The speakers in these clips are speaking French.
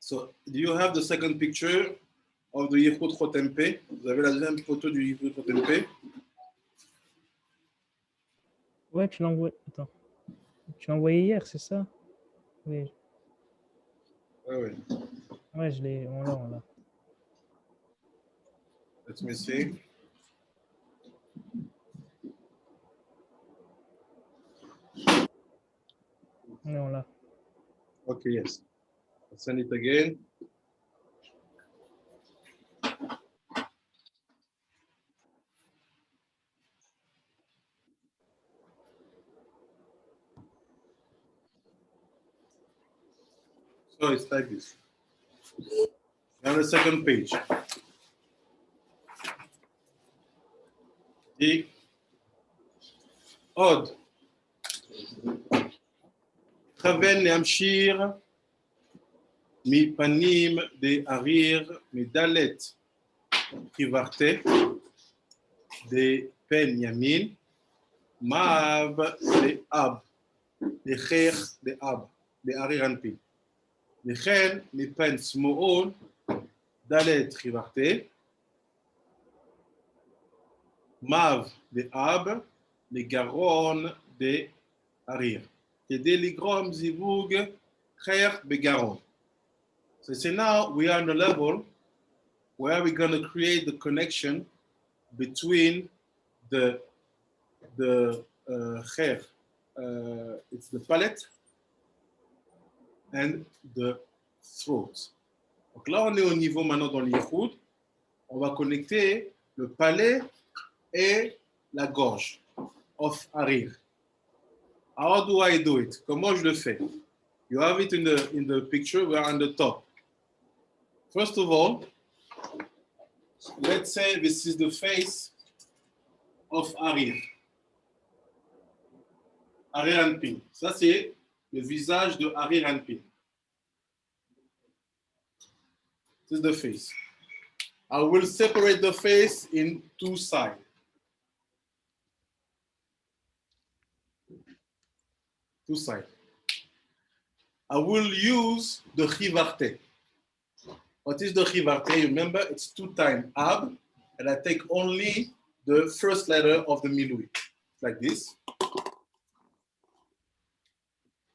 So, do you have the second picture of the Yichud Chotem? Vous avez la deuxième photo du Yichud Chotem? Ouais, tu l'as envoyé. Attends. Tu l'as envoyé hier, c'est ça? Oui. Oui. Ouais, je l'ai. On l'a. Let me see. Ouais, on l'a. Okay, yes. I'll send it again. So it's like this. On the second page. The Od. Traven Yamshir, Mi Panim de Harir, Mi Dalet, Kivarte, de Pen Yamin, Maab de Ab, de Cher de Ab, de Harir Anpin. De Chen, Mi Pen Smool, Dalet Kivarte, Mav de Ab, de Garon de Harir. כדי לגרום זיווג חייך בגרון. So now we are on the level where we're going to create the connection between the חייך, it's the palate and the throat. Donc là on est au niveau maintenant dans l'Yichud, on va connecter le palais et la gorge of Harir. How do I do it? Comment je le fais? You have it in the picture. We are on the top. First of all, let's say this is the face of Harir. Harir Anpin. Ça, c'est le visage de Harir Anpin. This is the face. I will separate the face in two sides. Two sides. I will use the chivarte. What is the chivarte? Remember, it's 2 times ab, and I take only the first letter of the milui, like this.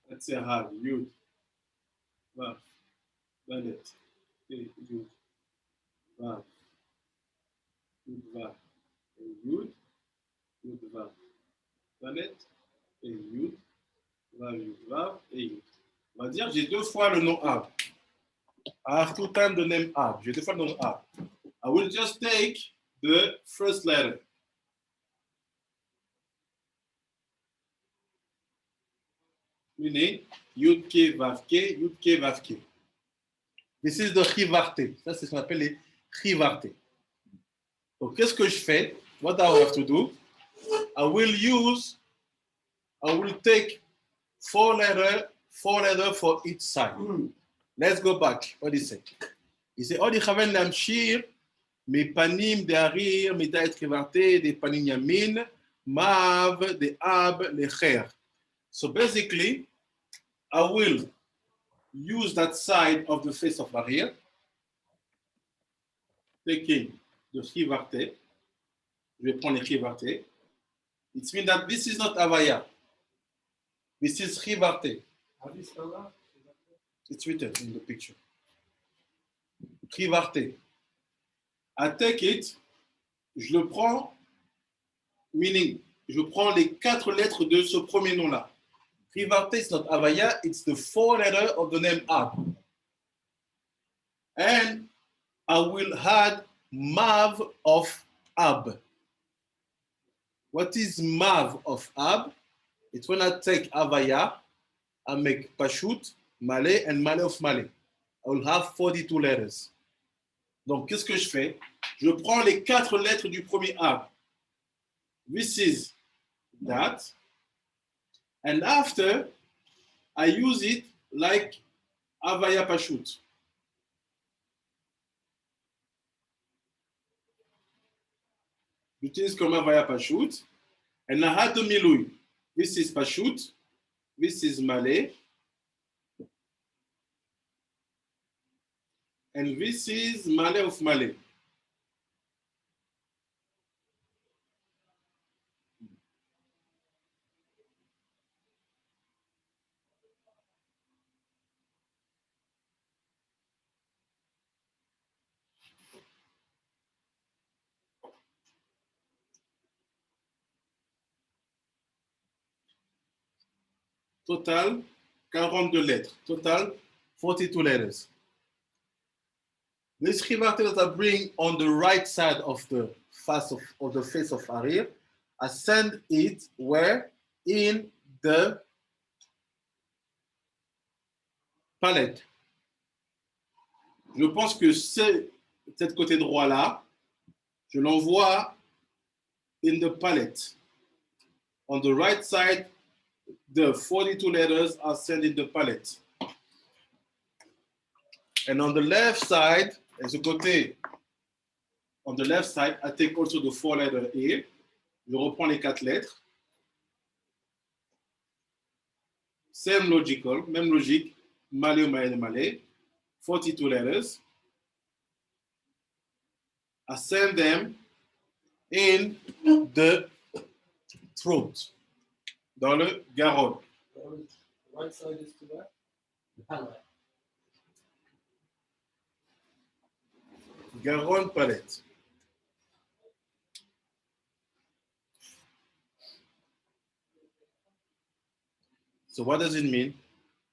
Let's say hab, yud, vav, dalet, yud, vav, yud, vav, yud, yud, vav, dalet, yud, vav, et yud. On va dire, j'ai 2 fois le nom ab. I have 2 times the name ab. J'ai 2 fois le nom ab. I will just take the first letter. Meaning, yud ke vav ke, yud ke vav ke. This is the chivarte. Ça, c'est ce qu'on appelle les chivarte. Donc, qu'est-ce que je fais? What I have to do? I will take 4 letters for each side. Let's go back. What is it? Il dit, Odi chaven lamshir, mi panim de harir, mi daet chivarte, de panim yamin, mav, de ab, lecher. So basically, I will use that side of the face of Harir, taking the chivarte. Je vais prendre les chivarte. It means that this is not Havaya. This is chivarte. It's written in the picture. Chivarte. I take it, je le prends, meaning, je prends les 4 lettres de ce premier nom-là. Chivarte is not Havaya, it's the 4 letters of the name Ab. And I will add Mav of Ab. What is Mav of Ab? It's when I take Havaya, I make Pashut, Malé, and Malé of Malé. I will have 42 letters. Donc, qu'est-ce que je fais? Je prends les 4 lettres du premier Ab. This is that. And after, I use it like Havaya Pashut. J'utilise comme Havaya Pashut. And I had the Milui. This is Pashut. This is Malé. And this is Malay of Malay. Total, 42 lettres. Total, 42 letters. This Chivarté that I bring on the right side of the face of Arir, I send it where? In the palette. Je pense que cet côté droit-là, je l'envoie in the palette. On the right side, the 42 letters are sent in the palette. And on the left side, et ce côté, on the left side, I take also the 4 letter here. Je reprends les 4 lettres. Same logical, même logique. Malay, Malay, Malay. 42 letters. I send them in the throat, dans le garrone. Right side is to that? The palate. Garrone palette. So what does it mean?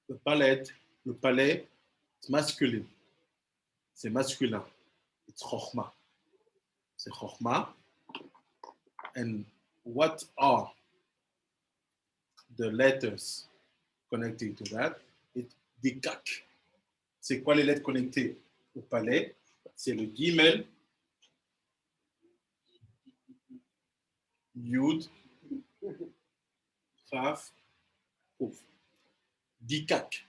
The palette, le palais, it's masculine. C'est masculin. It's chokhmah. C'est chokhmah. And what are the letters connecting to that? It's dikak. C'est quoi les lettres connectées au palais? C'est le gimel, yud, chaf, ouf. Dikak.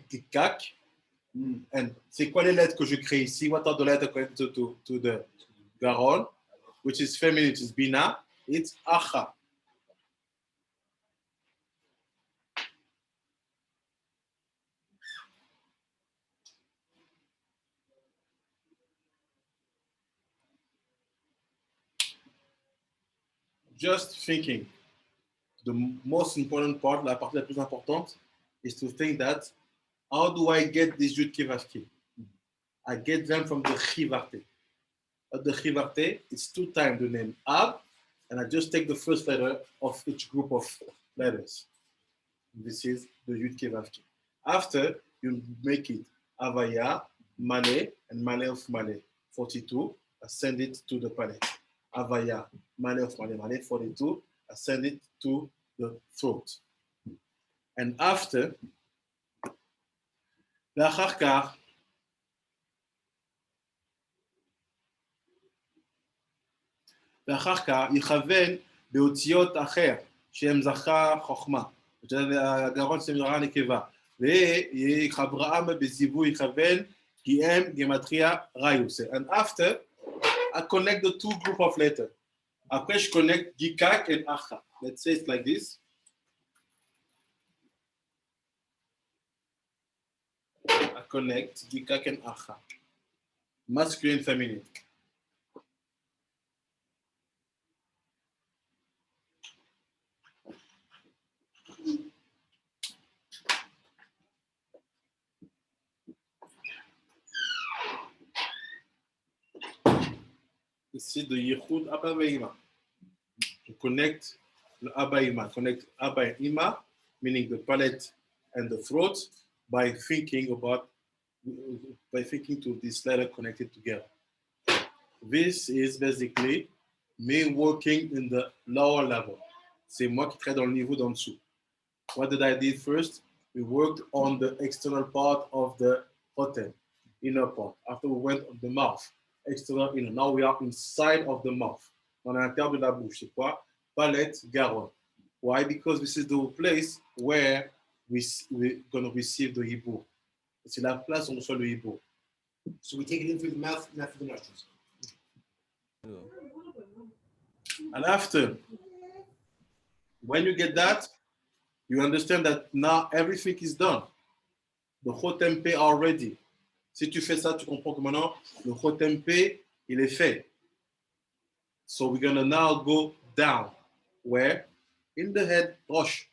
Dikak. And c'est quoi les lettres que je crée ici? What are the letters connected to the garon, which is feminine, which is bina? It's acha. Just thinking, the most important part, la partie la plus importante, is to think that how do I get these Yud Kevavki? I get them from the Chivarte. At the Chivarte, it's 2 times the name Ab, and I just take the first letter of each group of letters. This is the Yud Kevavki. After, you make it Avaya, Malay, and Malay of Malay, 42. I send it to the palette. Avaya, Malay of Malay, Malay, 42. I send it to the throat. And after, לאחר כך, יכוון באותיות אחר, שהם זכר חוכמה. הגרון שם זכר נקבה. ויחברם בזיווי יכוון, כי הם גמטריה ראיוס. And after, I connect the 2 group of letters. Après, je connecte Gikak and Acha. Let's say it like this. I connect Gikak and Acha. Masculine, feminine. Ici, de Yichud Abba Ve'ima. To connect the Abba Ima, connect Abba and Ima, meaning the palate and the throat, by thinking to this letter connected together. This is basically me working in the lower level. C'est moi qui travaille dans le niveau d'en dessous. What did I do first? We worked on the external part of the hotel, inner part. After we went on the mouth, external, inner. Now we are inside of the mouth. On l'intérieur de la bouche. C'est quoi? Palette, garrone. Why? Because this is the place where we're going to receive the hibur. C'est la place où on reçoit le hibur. So we take it in through the mouth, not through the nostrils. And after, when you get that, you understand that now everything is done. The Chotem Peh are ready. Si tu fais ça, tu comprends que maintenant, le Chotem P, il est fait. So we're gonna now go down. Where? In the head, Rosh.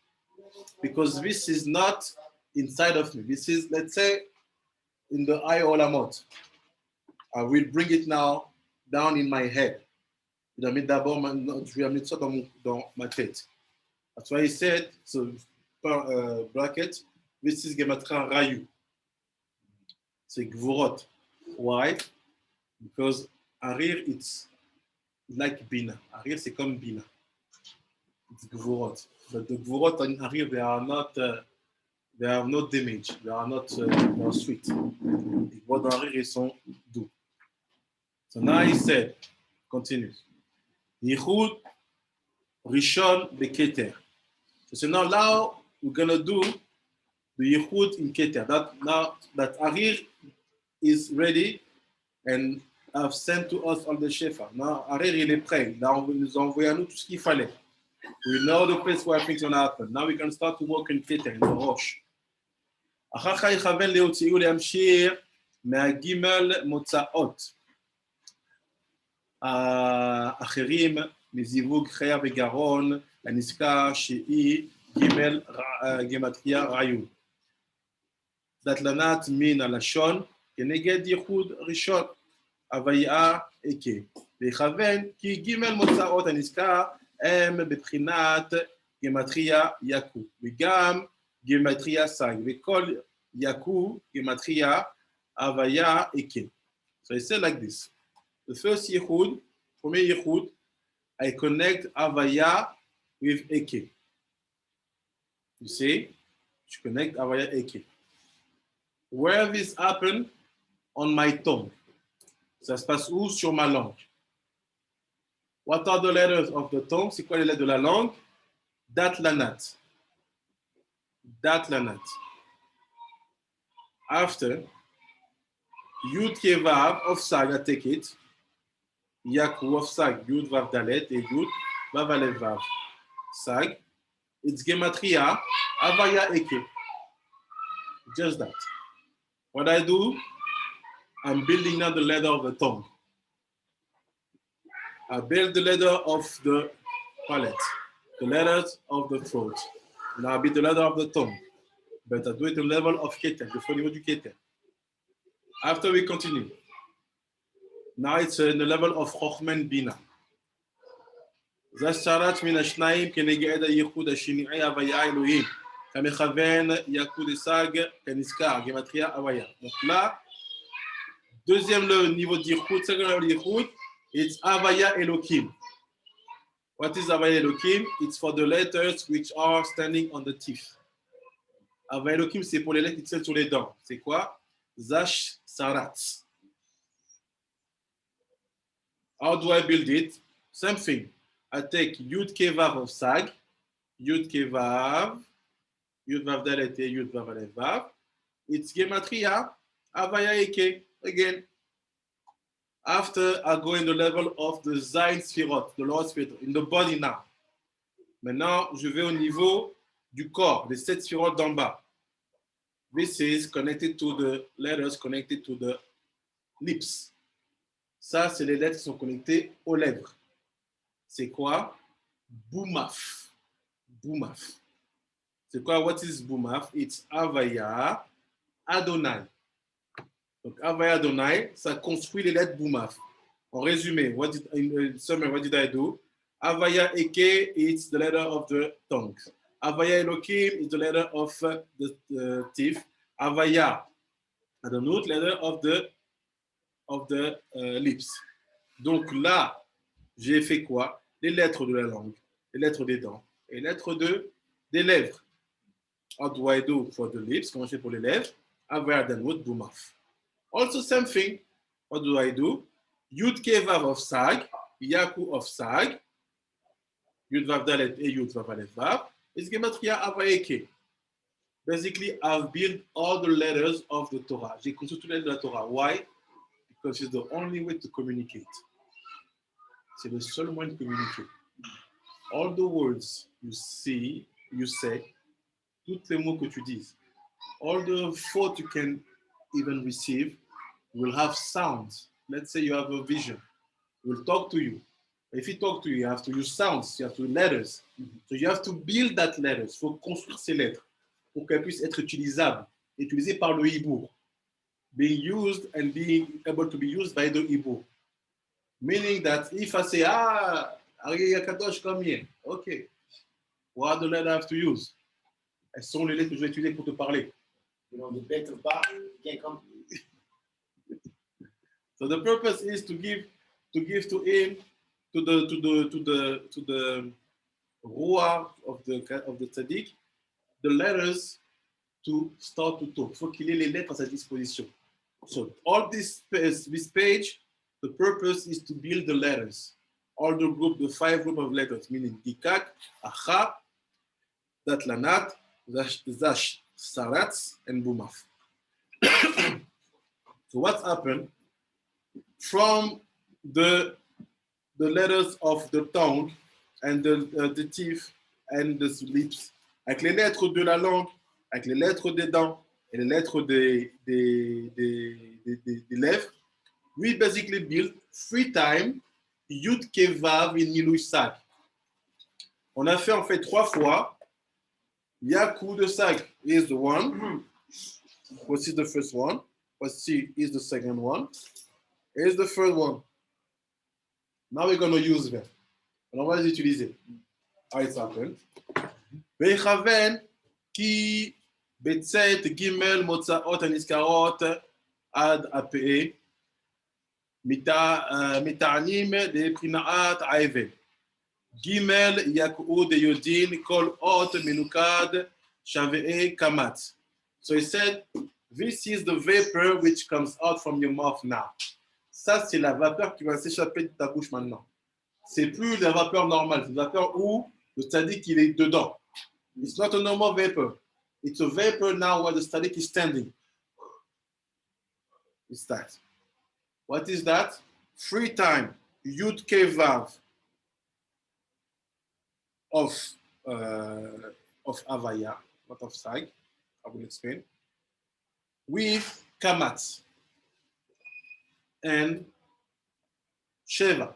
Because this is not inside of me. This is, let's say, in the eye Olamot. I will bring it now down in my head. Je vais amener ça dans ma tête. That's why he said, so bracket, this is Gematria Rayu. C'est Gvorot. Why? Because Arir, it's like Bina. Arir, c'est comme Bina. It's Gvorot. But the Gvorot and Arir, they have no damage. They are not more sweet. Les Gvorot d'Arir, ils sont doux. So now he said, continues. Yichud Rishon Beketer. So now we're gonna do the Yichud in Keter. Now that Arir is ready and have sent to us all the Shefa. Now Arir il est prêt. Now il nous a envoyé à nous tout ce qu'il fallait. We know the place where things gonna happen. Now we can start to work in Keter, in the Rosh. אחר כך יכוון להוציאו להמשיך מהגימל מוצאות. האחרים מזיווג חיה וגרון לנזכר שהיא גימל גמטריה רעיון. דתלנת מן הלשון כנגד ייחוד ראשון, הוויה אכה. ויכוון כי גימל מוצאות הנזכר הם בבחינת גמטריה יקו, וגם גמטריה סג, וכל יקו גמטריה הוויה אכה. So I say like this. The first Yichud, premier Yichud, I connect Avaya with Eke. You see? Je connect Avaya Eke. Where this happen? On my tongue. Ça se passe où? Sur ma langue. What are the letters of the tongue? C'est quoi les lettres de la langue? Dat Lanat. Dat Lanat. After, Yud Kevav of Saga, take it. Yaku of Sag, Yud Vav Dalet, et Yud Vav Alev Vav. Sag, it's Gematria, Avaya Eke. Just that. What I do, I'm building now the letter of the tongue. I build the letter of the palate, the letters of the throat. Now I build the letter of the tongue. But I do it at the level of Keter, the niveau du Keter. After we continue. Now it's in the level of Chochman Bina. Zasharat min hashnaim keneged yichud hashini'i avaya Elohim. Kamechaven yakud esag keniskar gematria avaya. Donc là, deuxième le niveau d'yichud, second level d'yichud, it's avaya Elohim. What is avaya Elohim? It's for the letters which are standing on the teeth. Avaya Elohim, c'est pour les lettres qui sont sur les dents. C'est quoi? Zash sarat. How do I build it? Same thing. I take Yud Kevav of Sag, Yud Kevav, Yud Vav Dalet, Yud Vav Alev Vav. It's Gematria, Avaya Eke, again. After I go in the level of the Zayin Sfirot, the Lord Sfirot, in the body now. Maintenant, je vais au niveau du corps, des 7 Sfirot d'en bas. This is connected to the letters, connected to the lips. Ça, c'est les lettres qui sont connectées aux lèvres. C'est quoi? Boumaf. Boumaf. C'est quoi? What is Boumaf? It's Avaya Adonai. Donc, Avaya Adonai, ça construit les lettres Boumaf. En résumé, in summary, what did I do? Avaya Eke, it's the letter of the tongue. Avaya Elohim is the letter of the teeth. Avaya, I don't know, letter of the lips. Donc là, j'ai fait quoi? Les lettres de la langue, les lettres des dents, et les lettres des lèvres. How do I do for the lips? Comment je fais pour les lèvres? Avaya Danwood Boumaf. Also same thing. What do I do? Yud Kevav of Sag, Yaku of Sag, Yud Vav Dalet et Yud Vav Alev Vav. It's Gematria Avaya Eke. Basically, I've built all the letters of the Torah. J'ai construit toutes les lettres de la Torah. Why? Because it's the only way to communicate. C'est le seul moyen de communiquer. All the words you see, you say, tous les mots que tu dis, all the thoughts you can even receive, will have sounds. Let's say you have a vision. It will talk to you. If he talk to you, you have to use sounds, you have to use letters. So you have to build that letters. Il faut construire ces lettres pour qu'elles puissent être utilisables, utilisées par le hibou. Being used and being able to be used by the hibou. Meaning that if I say, Ariya Kadosh, come here. Okay. What do letters I have to use? Elles sont les lettres que je vais utiliser pour te parler. You know, the better part, you can't come. So the purpose is to give to him, to the Ruach of the tzaddik, the letters to start to talk. Il faut qu'il ait les lettres à sa disposition. So all this page, the purpose is to build the letters. All the 5 group of letters, meaning Dikak, Acha, Datlanat, Zash, Saratz, and Bumaf. So what's happened? From the letters of the tongue and the teeth and the lips, avec les lettres de la langue, avec les lettres des dents et les lettres des lèvres, we basically build 3 times Yud Kevav in Milui Sag. On a fait en fait 3 fois Yaku de Sag is the one. What is the first one? What is the second one? Here's the third one. Now we're going to use them. On va les utiliser. How it's happened. Vechaven ki betzet gimel motzaot aniskarot ad ape mita'anim de prinaat aivel. Gimel yaku de yodin kol ot menukad shavei kamat. So he said, this is the vapor which comes out from your mouth now. Ça, c'est la vapeur qui va s'échapper de ta bouche maintenant. C'est plus la vapeur normale. C'est la vapeur où le tzaddik il est dedans. It's not a normal vapor. It's a vapor now where the tzaddik is standing. It's that. What is that? 3 times Yud Kevav of Avaya, not of Sag. I will explain. With Kamat and Sheva,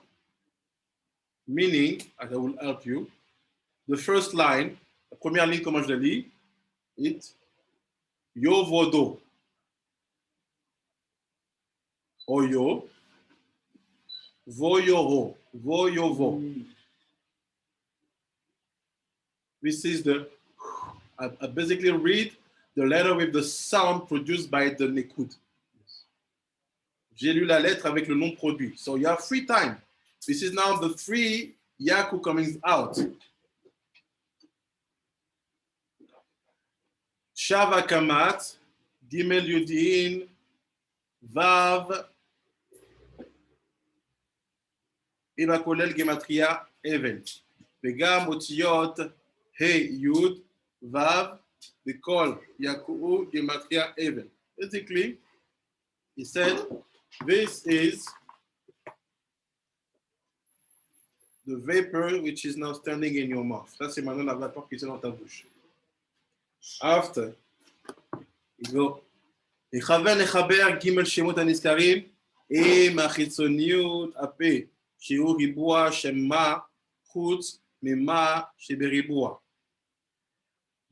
meaning, as I will help you, the first line, la première ligne, comment je la lis, it's Yovodo. Oyo, Voyoro, Voyovo. This is I basically read the letter with the sound produced by the Nekud. J'ai lu la lettre avec le nom produit. So you have 3 times. This is now the 3 Yaku coming out. Shava Kamat, Gimel Yudin, Vav, Iba Kolel Gematria, Evel. Vegam Otiyot, He Yud, Vav, the call Yaku Gematria, Evel. Basically, he said, this is the vapor which is now standing in your mouth. Ça, c'est maintenant la vapeur qui est dans ta bouche. After, you go, Echaven Echaber Gimel Shemot Aniskarim, E Machitzoniut Ape, Shiur Ribua Shema, Chutz, Mema, Sheberibua.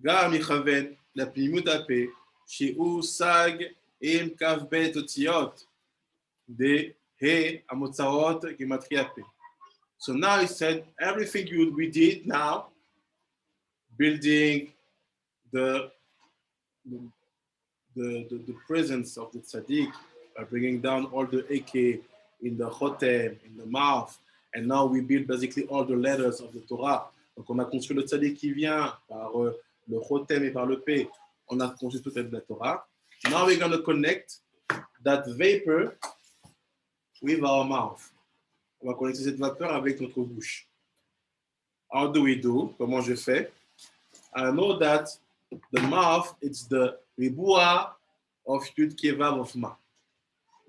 Gam Echaven, la Plimut Ape, Shiur Sag, Em Kavbet Otiot, De He Amotzaot Gematria Pe. So now he said everything we did now, building the presence of the tzaddik by bringing down all the eke in the chotem, in the mouth, and now we build basically all the letters of the Torah. Donc on a construit le tzaddik qui vient par le chotem et par le p. On a construit toute la Torah. Now we're going to connect that vapor with our mouth. On va connecter cette vapeur avec notre bouche. How do we do? Comment je fais? I know that the mouth, it's the ribua of Yud Kevav of Ma,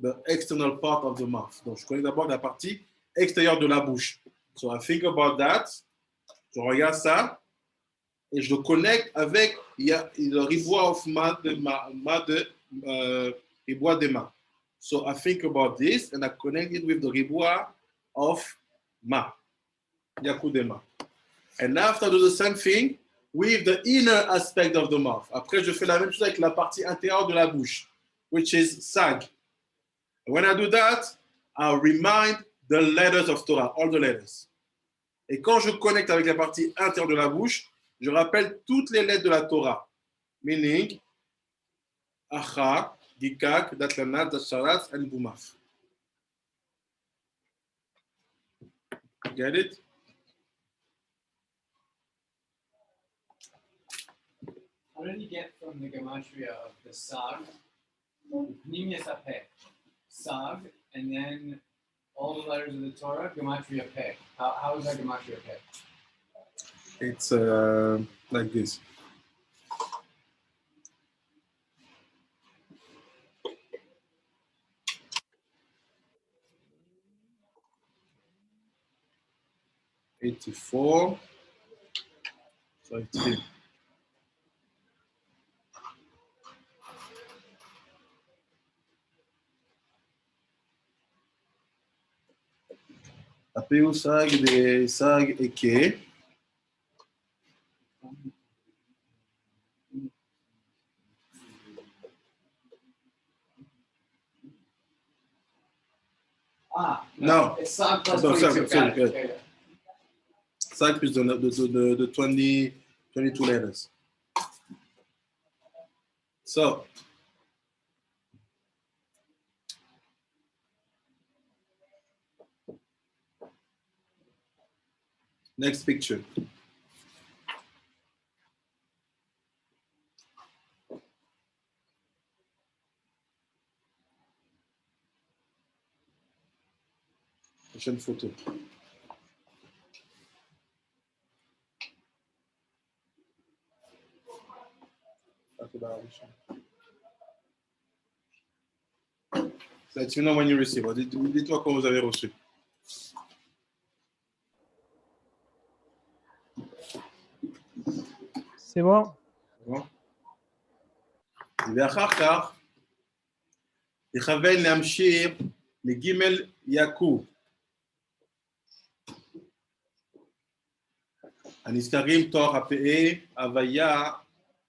the external part of the mouth. Donc, je connais d'abord la partie extérieure de la bouche. So I think about that. Je regarde ça et je le connecte avec le ribua of Ma de ribua de Ma. So I think about this and I connect it with the ribua of ma, yaku de ma. And after I do the same thing with the inner aspect of the mouth. Après, je fais la même chose avec la partie intérieure de la bouche, which is sag. When I do that, I remind the letters of Torah, all the letters. Et quand je connecte avec la partie intérieure de la bouche, je rappelle toutes les lettres de la Torah. Meaning, Acha, Gikak, Datlanat, Dasharat, and Bumaf. Get it? How did you get from the gematria of the sag, Pnimius Apeh, sag, and then all the letters of the Torah, gematria Peh? How is that gematria Peh? It's like this. $84. So it's here. Apeu sag de sag eke. No. It's sag plus No, 22. sag, Got it. good. Okay. Sag plus the 22 letters. So, next picture. Prochaine photo. Let you know when you receive. Dites-moi quand vous avez reçu. C'est bon. Bon. ואחר כך, יכוון להמשיך לגימל יעקב. הנזכרים תוך הפאה, הוויה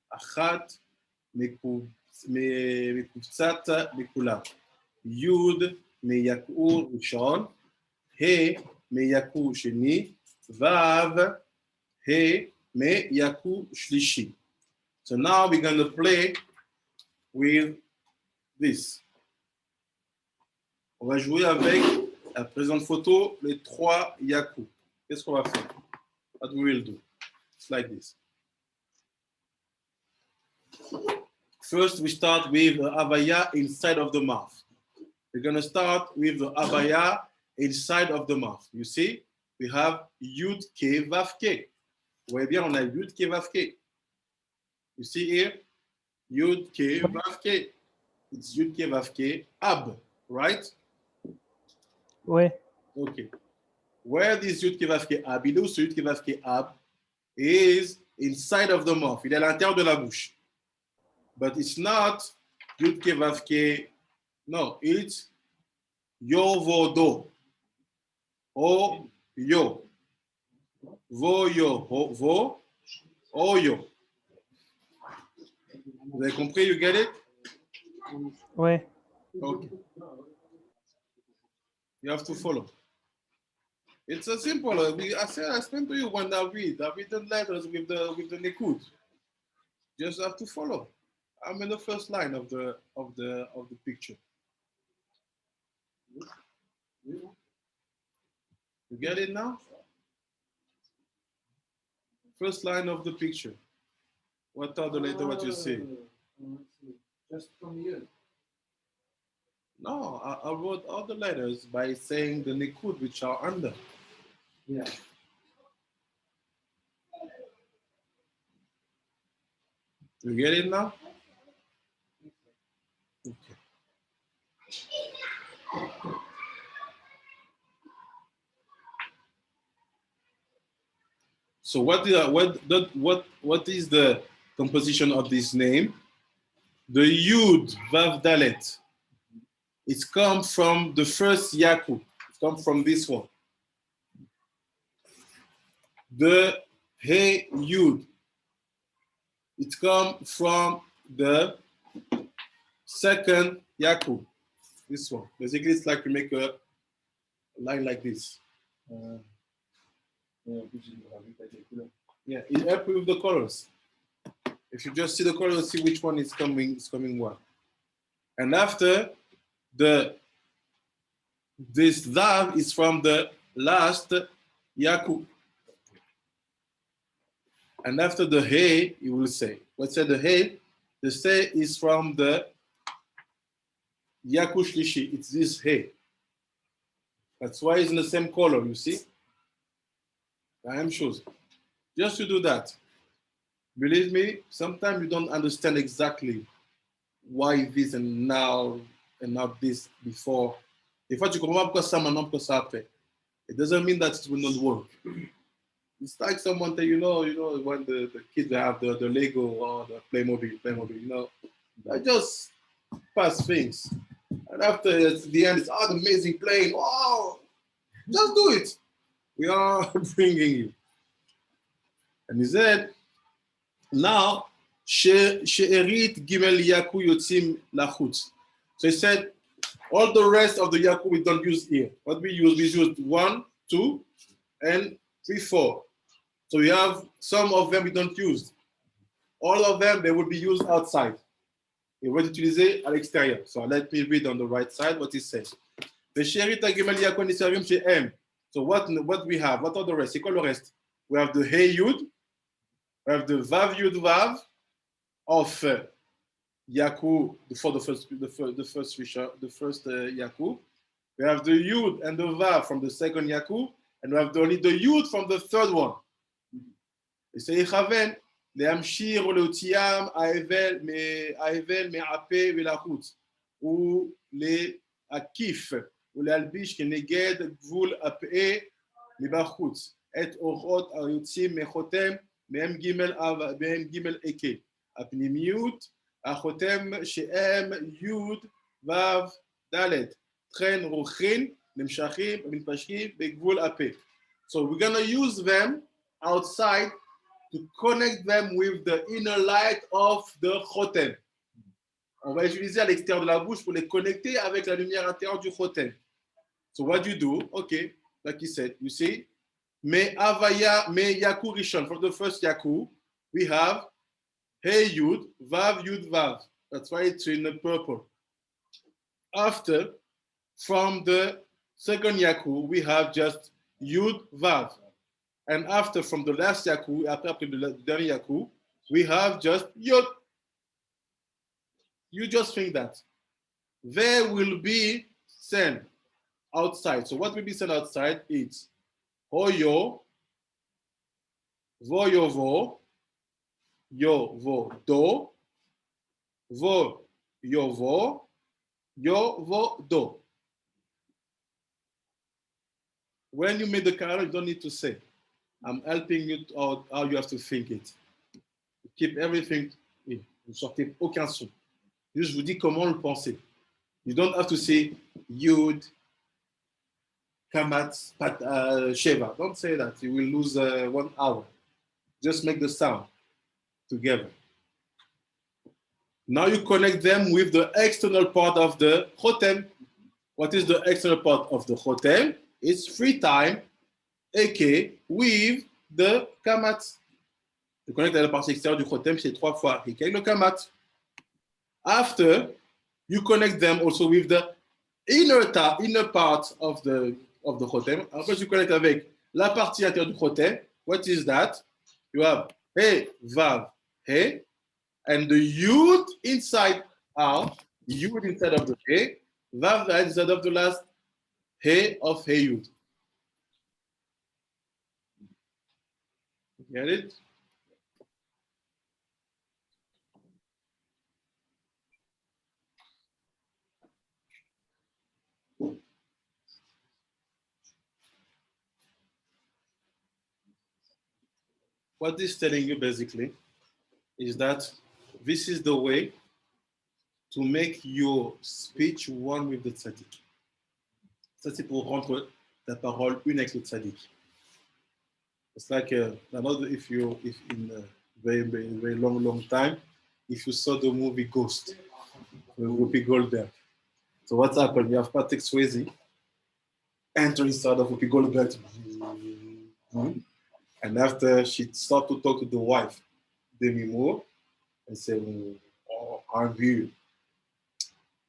אחת מקובצת מכולם. י' מיעקב ראשון, ה' מיעקב שני, ו' ה' מיעקב שלישי. So now we're going to play with this. On va jouer avec la présente photo, les 3 yaku. Qu'est-ce qu'on va faire? What we will do? It's like this. First, we start with the avaya inside of the mouth. We're going to start with the avaya inside of the mouth. You see, we have Yud Ke Vav Ke. Vous voyez bien, on a Yud Ke Vav Ke. You see here, Yud Ke Vav Ke. It's Yud Ke Vav Ke Ab, right? Ouais. Okay. Where this Yud Ke Vav Ke Ab, Yud Ke Vav Ke Ab is inside of the mouth. Il est à l'intérieur de la bouche. But it's not Yud Ke Vav Ke. No, it's Yo Vo Do. O Yo. Vo Yo. Vo O Yo. Vous avez compris? You get it? Ouais. Okay. You have to follow. It's a simple. I explained to you when I read the letters with the Nikud. Just have to follow. I'm in the first line of the picture. You get it now? First line of the picture. What are the letters? What you see? Just from you. No, I wrote all the letters by saying the Nikud which are under. Yeah. You get it now? Okay. So what is the composition of this name? The Yud Vav Dalet It's come from the first Yaku. It's come from this one. The Hey Yud. It comes from the second Yaku. This one. Basically, it's like you make a line like this. Yeah, it helps with the colors. If you just see the colors, see which one is coming one. And after this Vav is from the last Yaku. And after the Hey, you will say. What's the Hey? The Say is from the Yaku Shlishi. It's this Hey. That's why it's in the same color, you see? I am sure. Just to do that. Believe me, sometimes you don't understand exactly why this and now and not this before. Des fois, tu comprends pas pourquoi ça maintenant, pourquoi ça après. It doesn't mean that it will not work. It's like someone that you know when the kids have the Lego or the Playmobil, I just pass things. And after at the end, it's an amazing plane. Wow, just do it. We are bringing you. And he said, now, She'erit Gimel Yaku Yotzim Lachutz. So he said, all the rest of the Yaku we don't use here. What we use 1, 2, and 3, 4. So we have some of them we don't use. All of them, they would be used outside. Ils vont être utilisés à l'extérieur. So let me read on the right side what it says. She'erit Gimel Yaku Nisavim She'em. So what we have? What are the rest? C'est quoi le reste? We have the Hey Yud. We have the Vav Yud Vav of Yaku for the first Yaku. We have the Yud and the Vav from the second Yaku, and we have only the Yud from the third one. Et c'est Yichaven lehamshir leotiam haevel me'ape velachutz ou leakif ou lealbish keneged gvul ape mebachutz et orot hayotzim mechotem מהם ג' איקה. הפנימיות, החותם שהם י' ו' ד'. תכן רוחין, נמשכים ומתפשקים בגבול הפה. So we're going to use them outside to connect them with the inner light of the chotem. On va utiliser à l'extérieur de la bouche pour les connecter avec la lumière intérieure du chotem. So what you do, okay, like he said, you see, Me Avaya, Me Yaku Rishon. For the first Yaku, we have Hey Yud, Vav Yud Vav. That's why it's in the purple. After, from the second Yaku, we have just Yud Vav. And after, from the last Yaku, after the dernier Yaku, we have just Yud. You just think that. There will be sent outside. So what will be sent outside is Hoyo, Voyovo, Yovo, Do, Vo, Yovo, Yovo, Do. When you make the calendar, you don't need to say. I'm helping you out how you have to think it. Keep everything in. Vous ne sortez aucun son. Juste, je vous dis comment le penser. You don't have to say Yud, Kamat, Sheva. Don't say that. You will lose 1 hour. Just make the sound together. Now you connect them with the external part of the Chotem. What is the external part of the Chotem? It's 3 times Eke with the Kamat. Tu connectes à la partie extérieure du Chotem, c'est 3 fois Eke le Kamat. After, you connect them also with the inner part of the Chotem. Après, tu connectes avec la partie intérieure du Chotem. What is that? You have He, Vav, He, and the Yud inside out, Yud inside of the He, Vav inside of the last He of He Yud. Get it? What this is telling you basically is that this is the way to make your speech one with the tzaddik. Ça, c'est pour rendre ta parole une avec le tzaddik. It's like another, if in a very long time, if you saw the movie Ghost, with Whoopi Goldberg. So what's happened? You have Patrick Swayze enter inside of Whoopi Goldberg, and after she started to talk to the wife, Demi Moore, and say, "Oh, are you?"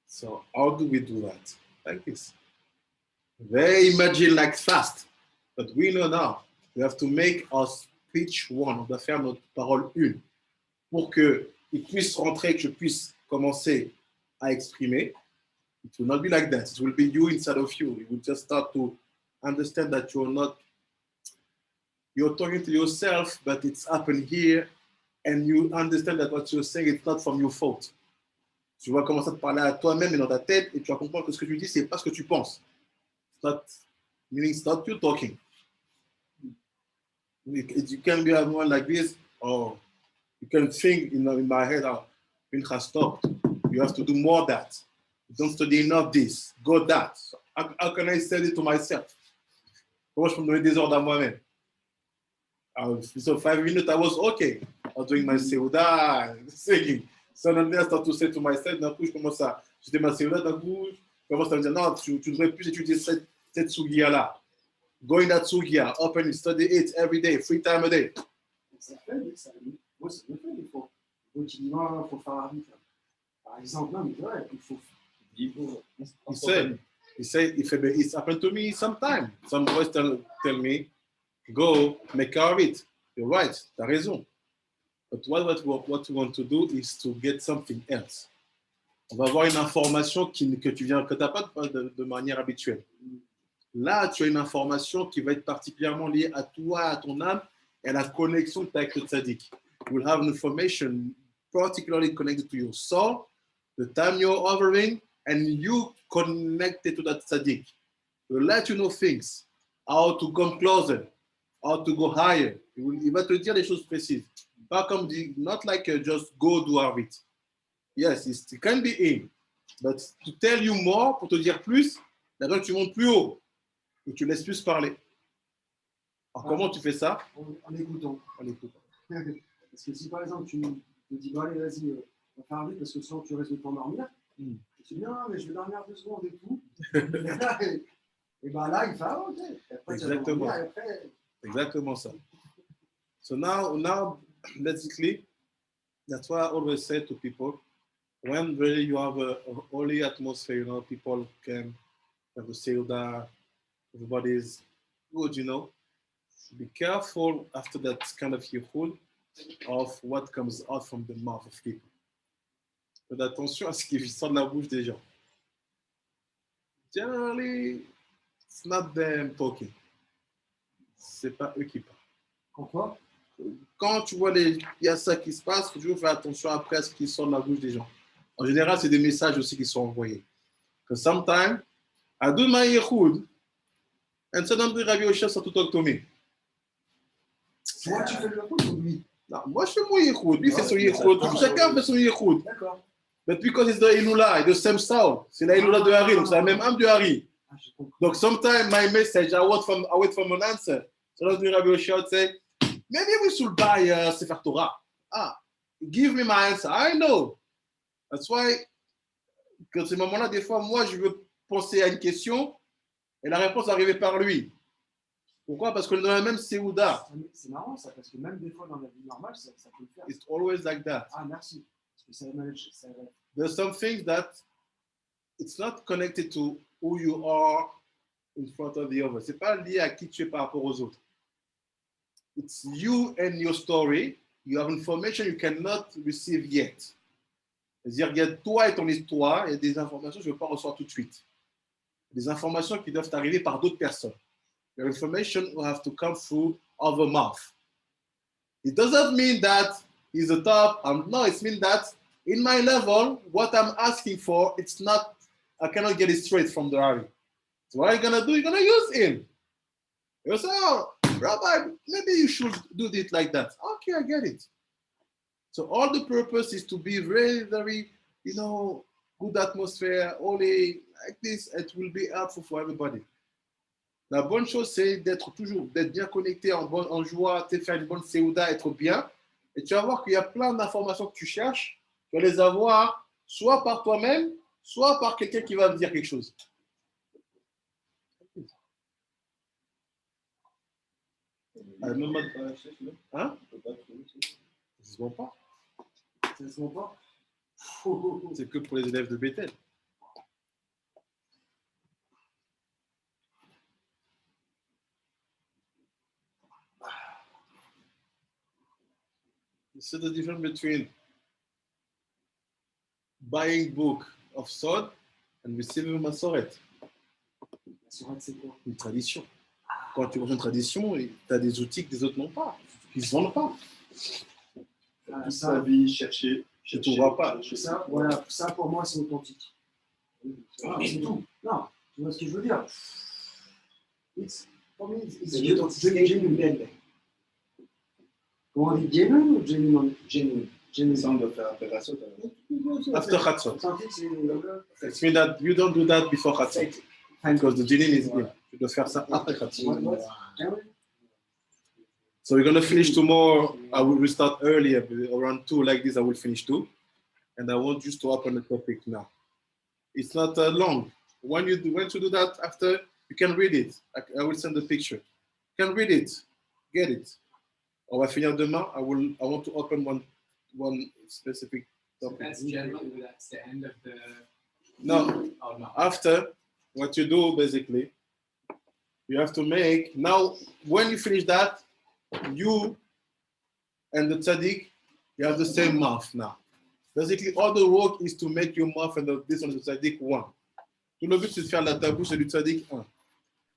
So how do we do that? Like this. They imagine like fast, but we know now. We have to make our speech one. On doit faire notre parole une pour qu'il puisse rentrer, que je puisse commencer à exprimer. It will not be like that. It will be you inside of you. You will just start to understand that you're talking to yourself, but it's happened here, and you understand that what you're saying, it's not from your fault. Tu vas commencer à te parler à toi-même et dans ta tête, et tu vas comprendre que ce que tu dis, c'est pas ce que tu penses. It's not you talking. You can be one like this, or you can think in my head, Pinchas stopped. You have to do more of that. You don't study enough this, go that. So how can I say it to myself? Comment je peux me donner des ordres à moi-même? So 5 minutes, I was okay. I was doing my Seuda, singing. Suddenly, I start to say to myself, d'un coup, je commence à, j'étais ma Seuda, d'un coup, je commence à me dire, non, tu devrais plus étudier cette Sugia-là. Go in that Sugia, open it, study it every day, 3 times a day. Ça fait, moi, ça me fait des fois. Donc, il dit, non, il faut faire la vie. Par exemple, non, mais c'est vrai, il faut. He said, it's happened to me sometime. Some boys tell me, go make care of it. You're right, t'as raison. But what we want to do is to get something else. On va avoir une information que tu n'as pas de manière habituelle. Là, tu as une information qui va être particulièrement liée à toi, à ton âme, et à la connexion que tu as avec le tzaddik. You will have information particularly connected to your soul, the time you're offering, and you connected to that tzaddik. It will let you know things, how to come closer, how to go higher. Il va te dire les choses précises. Pas comme not like just go do it. Yes, it can be in, but to tell you more, pour te dire plus, là-dedans tu montes plus haut et tu laisses plus parler. Alors comment tu fais ça? En écoutant. En écoutant. Parce que si par exemple tu me dis, bon allez, vas-y, on va faire vite parce que sinon tu restes de t'endormir. Tu dis, non, mais je vais dormir 2 secondes et tout. Et ben là, il fait, ah, ok. Après, exactement. Exactement ça. So now, basically, that's why I always say to people, when really you have a holy atmosphere, you know, people can have a Seuda, everybody's good, you know. Be careful after that kind of yichud of what comes out from the mouth of people. Faites attention à ce qui sort de la bouche des gens. Generally, it's not them talking. C'est pas eux qui parlent. Pourquoi? Quand tu vois il y a ça qui se passe, il faut toujours faire attention après à ce qui sort de la bouche des gens. En général, c'est des messages aussi qui sont envoyés. Because sometimes, I do my yichud, and suddenly Rabbi Yosha start to talk to me. Moi, tu fais le yichud ou lui? Non, moi, je fais mon yichud. Lui, fait son yichud. Chacun fait son yichud. D'accord. But because it's the Ilula, the same sound. C'est la Ilula de Harry, donc c'est la même âme de Harry. Donc, sometimes my message, I wait from an answer. So Rabbi Yosha would say, maybe we should buy Sefer Torah. Give me my answer. I know. That's why, que ces moments-là, des fois, moi, je veux penser à une question et la réponse arrivait par lui. Pourquoi? Parce que dans la même Seouda. C'est marrant ça, parce que même des fois dans la vie normale, ça peut le faire. It's always like that. Ah, merci. Parce que ça There's some things that it's not connected to who you are in front of the other. C'est pas lié à qui tu es par rapport aux autres. It's you and your story. You have information you cannot receive yet. C'est-à-dire, il y a toi et ton histoire, il y a des informations que je ne veux pas recevoir tout de suite. Des informations qui doivent arriver par d'autres personnes. Your information will have to come through other mouth. It doesn't mean that he's the top. No, it means that in my level, what I'm asking for, it's not, I cannot get it straight from the Ari. So what are you going to do? You're going to use him. You say, oh, Rabbi, maybe you should do it like that. Okay, I get it. So all the purpose is to be very, very, good atmosphere, only like this, it will be helpful for everybody. La bonne chose, c'est d'être bien connecté en joie, faire une bonne séouda, être bien. Et tu vas voir qu'il y a plein d'informations que tu cherches. Tu vas les avoir soit par toi-même, soit par quelqu'un qui va te dire quelque chose. Hein? Ça se vend pas. Ça se voit pas. C'est que pour les élèves de Bethel. So the difference between buying book of Sod and receiving Masoret. La sourate, c'est quoi? Une tradition. Quand tu vois une tradition, tu as des outils que les autres n'ont pas, qui ne se vendent pas. Ah, Sa vie, chercher. Tu ne trouveras pas. Ça, voilà, ça pour moi, c'est authentique. Ah, c'est tout. Non, tu vois ce que je veux dire? For me, it's genuine. Comment on dit genuine ou genuine? Genuine. Ça, on doit faire appellation. After Chatzot. Authentique, c'est It means that you don't do that before Chatzot. Because the genin is in. Tu dois faire ça après Chatzot. So we're going to finish tomorrow. I will restart earlier, around 2 like this. I will finish 2. And I want you to open the topic now. It's not long. When you do that after, you can read it. I will send the picture. You can read it. Get it. On va finir demain. I want to open one specific So topic. that's generally that's the end of the. No. Oh no. After, what you do basically, you have to make, now when you finish that, you and the tzaddik, you have the same mouth now. Basically, all the work is to make your mouth and this one the tzaddik one. Tout le but c'est de faire la ta bouche et du tzaddik un.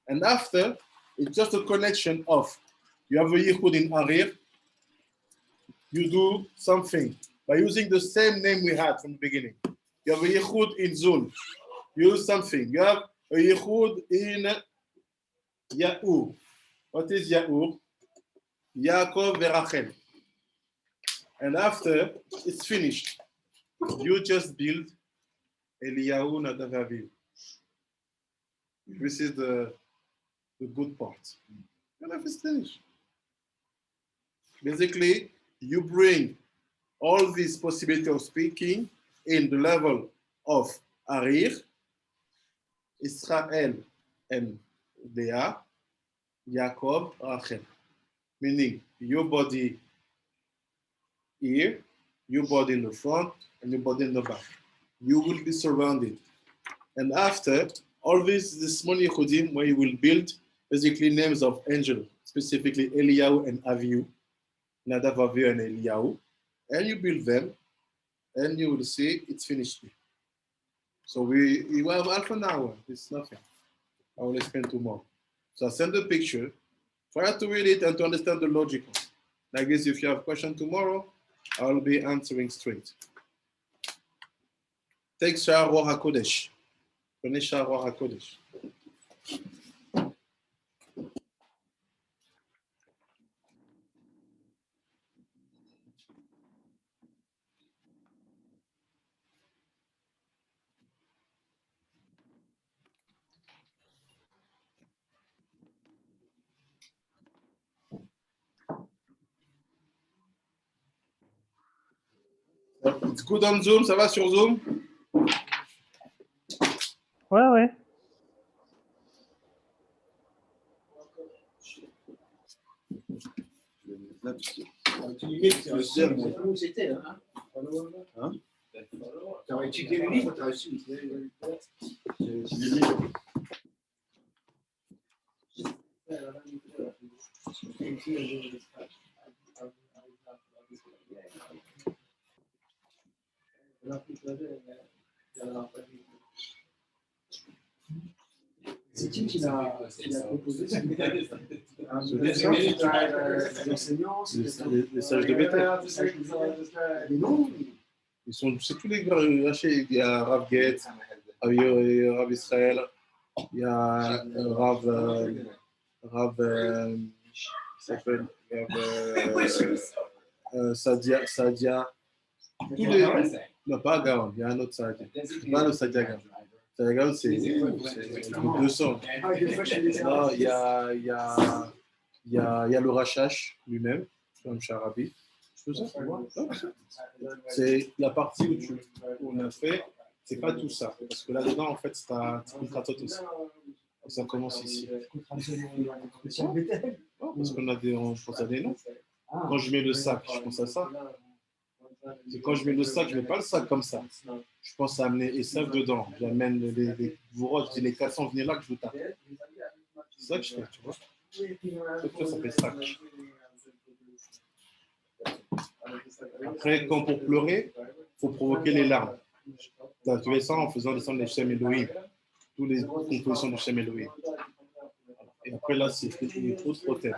And after, it's just a connection of, you have a yichud in Arir, you do something by using the same name we had from the beginning. You have a yichud in Zul, you use something. You have a yichud in Yaur. What is Yaur? Yaakov Verachel. And after it's finished, you just build Eliyahu Nadav Avihu. This is the good part. And if it's finished, basically, you bring all this possibility of speaking in the level of Arir, Israel and Leah, Jacob, Rachel. Meaning your body here, your body in the front, and your body in the back. You will be surrounded. And after, all this small Yehudim, where you will build basically names of angels, specifically Eliyahu and Avihu, Nadav, Avihu, and Eliyahu, and you build them, and you will see it's finished. So we have half an hour. It's nothing. I will explain tomorrow. So I send a picture. Try to read it and to understand the logic. Like this, if you have a question tomorrow, I will be answering straight. Take Sha'ar Ruach HaKodesh. Prenez Sha'ar Ruach HaKodesh. It's good on Zoom, ça va sur Zoom? Ouais, ouais. T'aurais checké le livre, t'aurais su. C'est qui l'a proposé? C'est enseignants, Les sages de Bethel. les noms. C'est tous les grands. Il y a Rav Getz, il y a Rav Israël, il y a Rav s'appelle Sadia. Tous les, Non, pas Gaon, il y a un autre Saadia. C'est pas le Saadia Gaon. Saadia Gaon, c'est 200. Ah, des fois, chez les Non, Arabes, il y a le Rachash lui-même, comme Charabi. C'est ça. C'est la partie où on a fait, c'est pas tout ça. Parce que là-dedans, en fait, c'est un contratot aussi. Ça commence ici. spécial Bethel. Parce qu'on a on pense à des noms. Ah, Quand je mets le sac, je pense à ça. Et quand je mets le sac, je ne mets pas le sac comme ça. Je pense à amener Esav dedans. J'amène les Gvurot, je dis les 400, venez là que je vous tape. C'est ça que je fais, tu vois. Ça s'appelle sac. Après, quand pour pleurer, il faut provoquer les larmes. Tu fais ça en faisant descendre les Shem Elohim. Toutes les compositions du Shem Elohim. Et après, là, c'est une autre prothèse.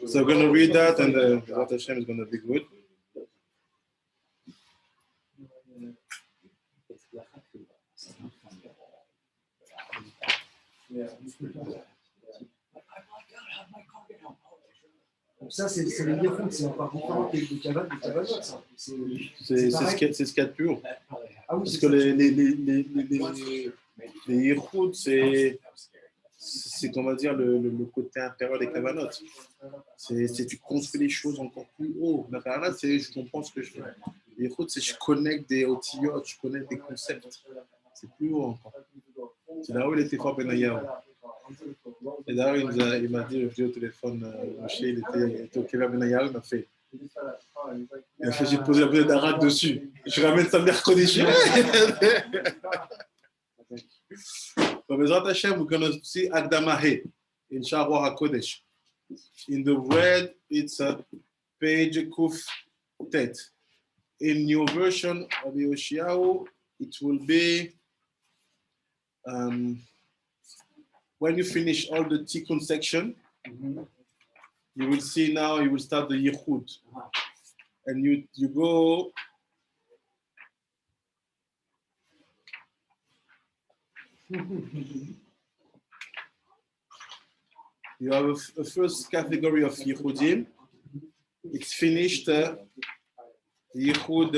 So we're going to read that, and the Zat Hashem is going to be good. Donc ça, c'est les Yehoud, c'est encore différent des Kavanot, ça. C'est ce qu'il y a de plus haut. Ah oui, Parce c'est que ça. les Yehoud, c'est on va dire le côté intérieur des Kavanotes. C'est tu construis les choses encore plus haut. La Kavanot, c'est je comprends ce que je fais. Les Yehoud, c'est je connecte des otiotes, je connecte des concepts. C'est plus haut encore. C'est là où il était fort Benayahu. Et d'ailleurs, il m'a dit, je dis au téléphone, Moshe, il était au Kéver Benayahu, il m'a fait, j'ai posé la bouteille d'Arak dessus. Je ramène ça mercredi. But Bezrat Hashem, we're going to see Akdama He in Sha'ar HaKodesh. In the red, it's page Kuf Tet. In your version of Yoshiyahu, it will be when you finish all the Tikkun section, you will see now, you will start the Yichud. And you go you have a first category of Yichudim. It's finished Yichud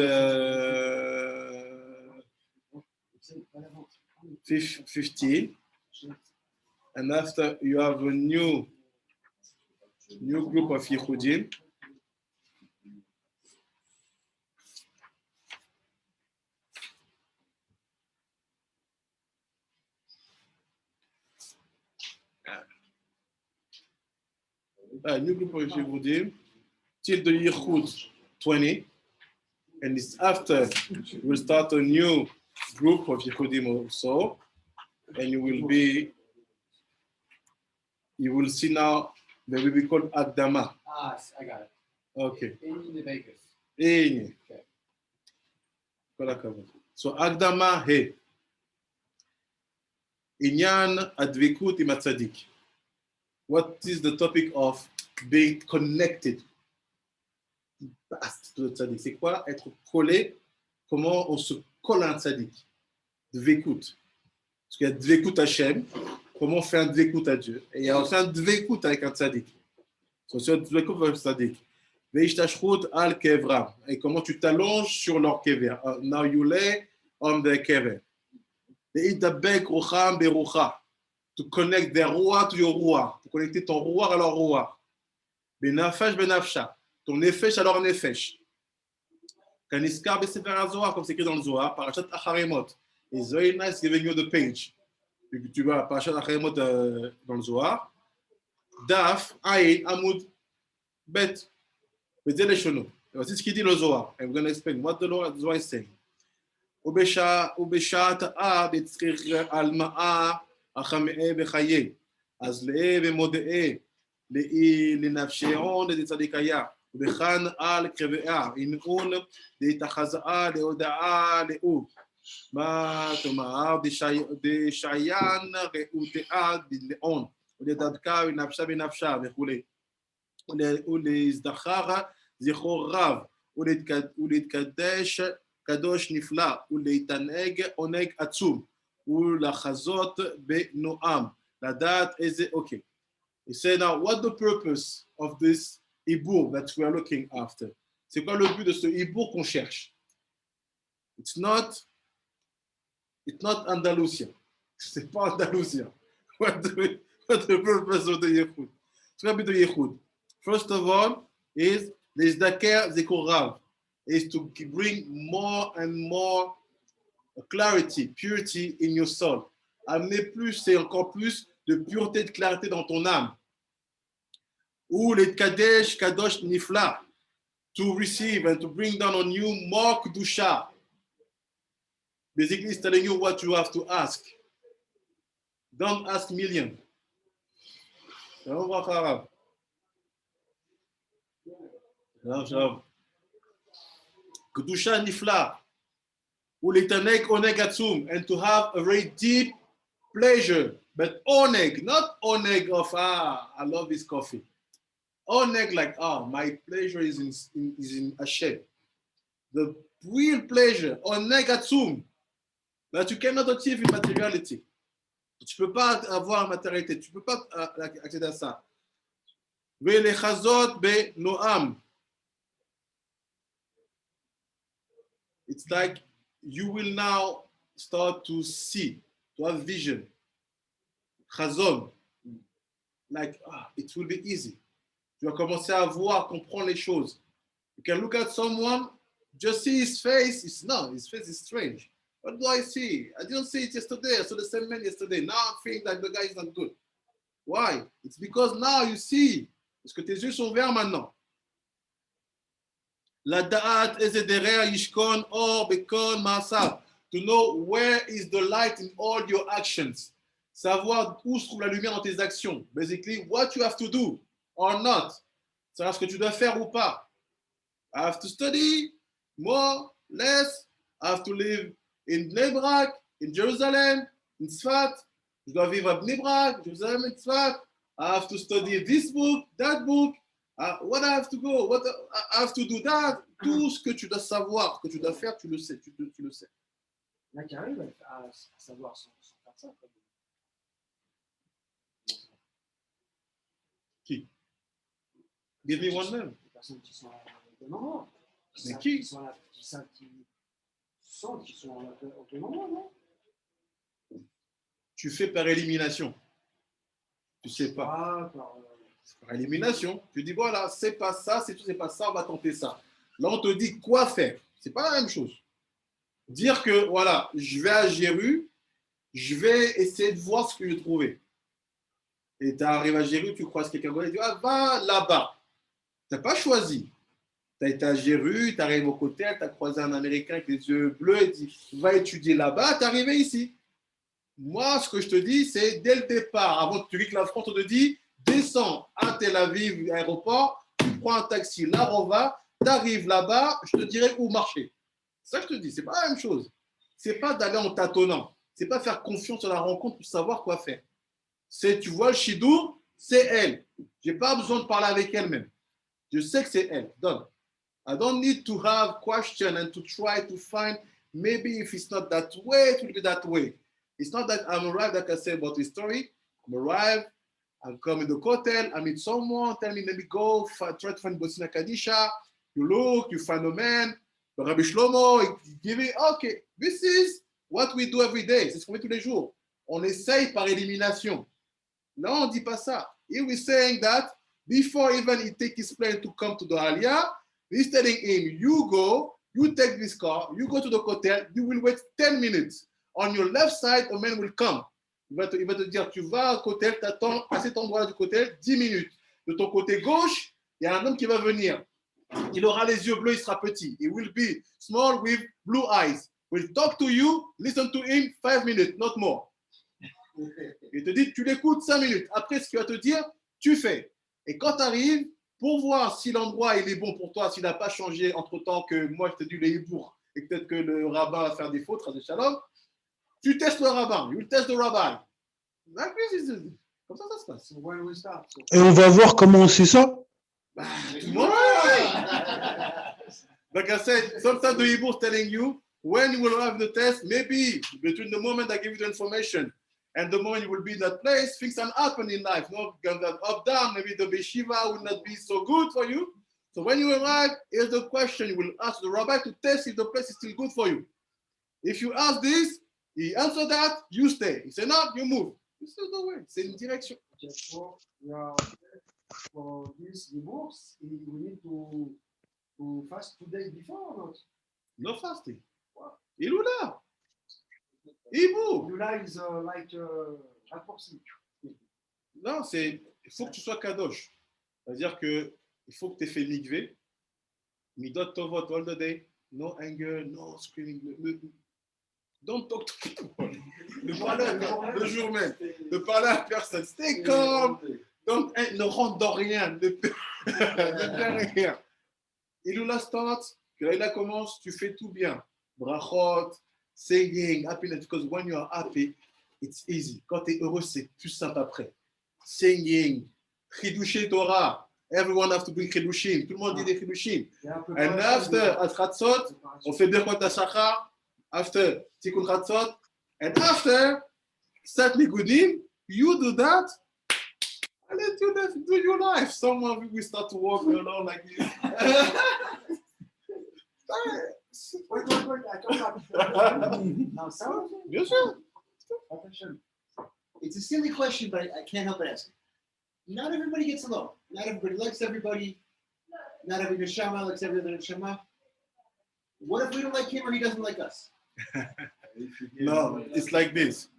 15. And after you have a new group of Yichudim. A new group of Yichudim till the Yichud 20. And it's after we'll start a new group of Yichudim also. And you will see now that will be called Akdama. Ah, I got it. Okay. In the Vegas. Okay. Okay. So Akdama He. Inyan Advikut im Tzadik. What is the topic of being connected to the Tzadik? C'est quoi être collé? Comment on se colle à un Tzadik? Dvikut. Parce qu'il y a Dvikut Hashem. Comment on fait un Dvikut à Dieu? Et il y a aussi un Dvikut avec un Tzadik. C'est un Dvikut avec un Tzadik. Veishtashchut al kevra. Et comment tu t'allonges sur leur kever. Now you lay on the kever. Veitabek rucham berucha. To connect their roi to your roi. Pour connecter ton roi à leur roi. Benafesh benafsha. Ton nefesh à leur nefesh. Kaniskar besefer HaZohar, comme c'est écrit dans le Zohar, Parashat Acharemot. It's very nice giving you the page. Tu vas Parashat Acharemot dans le Zohar. Daf, Aïn, Amoud, Bet. Voici ce qu'il dit le Zohar. And we're going to explain what the Zohar is saying. ובשעת בצריך על מאה החמאה בחיי, אז לאה ומודעה, לנפשעון לצדיקיה, ובכאן על קרביה, אינעון להתחזאה להודעה לאו. מה תאמר דשיין ראותיה בלאון, ולדדקה ונפשה בנפשה וכו'. ולהזדכר זכור רב, ולהתקדש קדוש נפלא, ולהתענג עונג עצום, ou la chazot be Noam. La date is okay. He said, now, what the purpose of this Ibur that we are looking after? C'est quoi le but de ce Ibur qu'on cherche? It's not Andalusia. C'est pas Andalusia. What the purpose of the Yehud? C'est quoi le but de Yehud? First of all, is the Zdaker Zekorav, is to bring more and more clarity, purity in your soul. Amener plus et encore plus de pureté, de clarté dans ton âme. Ou les Kadesh, Kadosh Nifla, to receive and to bring down on you more Kedusha. Basically, it's telling you what you have to ask. Don't ask million. Shalom, shalom. Kedusha Nifla, ou l'Itanek Oneg Atzum, and to have a very deep pleasure, but Oneg, not Oneg of, I love this coffee. Oneg like, my pleasure is in Hashem. The real pleasure, Oneg Atzum, that you cannot achieve in materiality. Tu ne peux pas avoir la matérialité, tu ne peux pas accéder à ça. Velechazot be Noam. It's like you will now start to see, to have vision. Chazon. Like, it will be easy. Tu vas commencer à voir, comprendre les choses. You can look at someone, just see his face. His face is strange. What do I see? I didn't see it yesterday. I saw the same man yesterday. Now I'm feeling that the guy is not good. Why? It's because now you see. Parce que tes yeux sont verts maintenant. La da'at ezederer yishkon or bekon ma'asav. To know where is the light in all your actions. Savoir où se trouve la lumière dans tes actions. Basically, what you have to do or not. Savoir ce que tu dois faire ou pas. I have to study more, less. I have to live in Bnei Brak, in Jerusalem, in Tzfat. Je dois vivre à Bnei Brak, Jerusalem, and Tzfat. I have to study this book, that book. What I have to go, what I have to do that. Tout ce que tu dois savoir, que tu dois faire, tu le sais, tu le sais. Là, qui arrive à savoir sans faire ça. Qui? Give me one name. Les personnes qui sont au moment. Mais qui? Qui sentent qu'ils sont au moment, non? Tu fais par élimination. Tu sais pas. Par élimination. Tu dis voilà, c'est pas ça, c'est pas ça, on va tenter ça. Là, on te dit quoi faire. C'est pas la même chose. Dire que voilà, je vais à Jéru, je vais essayer de voir ce que j'ai trouvé. Et tu arrives à Jéru, tu croises quelqu'un et tu dis va là-bas. Tu n'as pas choisi. Tu as été à Jéru, tu arrives au côté, tu as croisé un Américain avec les yeux bleus et dit va étudier là-bas, tu es arrivé ici. Moi, ce que je te dis, c'est dès le départ, avant que tu quittes la France, on te dit descends à Tel Aviv, aéroport, tu prends un taxi, là on va, tu arrives là-bas, je te dirai où marcher. C'est ça que je te dis, c'est pas la même chose. C'est pas d'aller en tâtonnant, c'est pas faire confiance à la rencontre pour savoir quoi faire. C'est tu vois le Shidour, c'est elle. J'ai pas besoin de parler avec elle-même. Je sais que c'est elle. Donne. I don't need to have question and to try to find maybe if it's not that way, it will be that way. It's not that I'm arrived, like I said about the story. I'm arrived, I'm coming to the hotel, I meet someone, tell me, let me go, try to find Bosina Kadisha. You look, you find a man, Rabbi Shlomo, he give me, okay, this is what we do every day. C'est ce qu'on fait tous les jours. On essaye par élimination. Là, on ne dit pas ça. Here we're saying that before even he take his plane to come to the Aliyah, he's telling him, you go, you take this car, you go to the hotel, you will wait 10 minutes. On your left side, a man will come. Il va te dire, tu vas au hôtel, tu attends à cet endroit du hôtel 10 minutes. De ton côté gauche, il y a un homme qui va venir. Il aura les yeux bleus, il sera petit. He will be small with blue eyes. Will talk to you, listen to him 5 minutes, not more. Il te dit, tu l'écoutes 5 minutes. Après, ce qu'il va te dire, tu fais. Et quand tu arrives, pour voir si l'endroit il est bon pour toi, s'il n'a pas changé entre-temps que moi je te dis le hibour et peut-être que le rabbin va faire des fautes, de shalom, tu testes le rabbin. You test the rabbi. Comme ça se passe. Et on va voir comment on sait ça. Like I said, sometimes the Hebrew is telling you, when you will have the test, maybe between the moment I give you the information and the moment you will be in that place, things can happen in life. No, up, down, maybe the yeshiva will not be so good for you. So when you arrive, here's the question you will ask the rabbi to test if the place is still good for you. If you ask this, he answer that, you stay. He say no, you move. This is the way. C'est une direction. For this divorce, we need to fast 2 days before or not? No fasting. Ilula. Ibu. Lula is like raccourci. Non, c'est, il faut que tu sois kadosh. C'est-à-dire que il faut que tu aies fait mikvé. Midot tovot all the day. No anger, no screaming. Don't talk to people. Ne parle le jour même. Ne parle à personne. Stay calm. Donc, ne rentre dans rien. Ne fais rien. Ilula start. Que là, il commence, tu fais tout bien. Brachot, singing, happiness. Because when you are happy, it's easy. Quand tu es heureux, c'est plus simple après. Singing, chidushé Torah. Everyone has to bring chidushim. Tout le monde dit des chidushim. And after, at Chatzot, on fait Birkot HaShachar. After Tikkun Chatzot. And after, Sat Nigudim, you do that. And let you do your life. Some of you will start to walk along like this. Wait, I come back. Now, so, Bien sûr. attention. It's a silly question, but I can't help but ask. Not everybody gets along. Not everybody likes everybody. Not every neshama likes every other neshama. What if we don't like him or he doesn't like us? No, it's like this.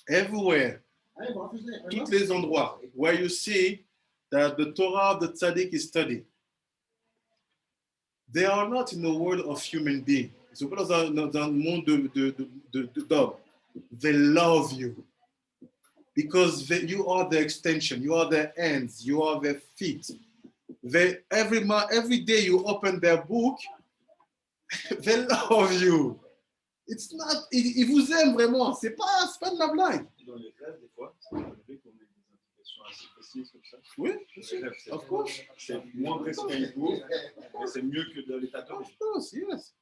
Everywhere, I have offers there. tous les endroits where you see that the Torah of the Tzaddik is studied, they are not in the world of human beings. Ils sont pas dans un monde d'hommes. They love you. Because you are the extension, you are their hands, you are their feet. Every day you open their book, they love you. It's not, ils vous aiment vraiment, c'est pas de la blague. Dans les rêves, des fois, ça peut arriver qu'on ait des indications assez précises comme ça. Oui, Dans les rêves, of course. c'est moins précis qu'un hibou, mais c'est mieux que dans les tatouages. Of course, yes.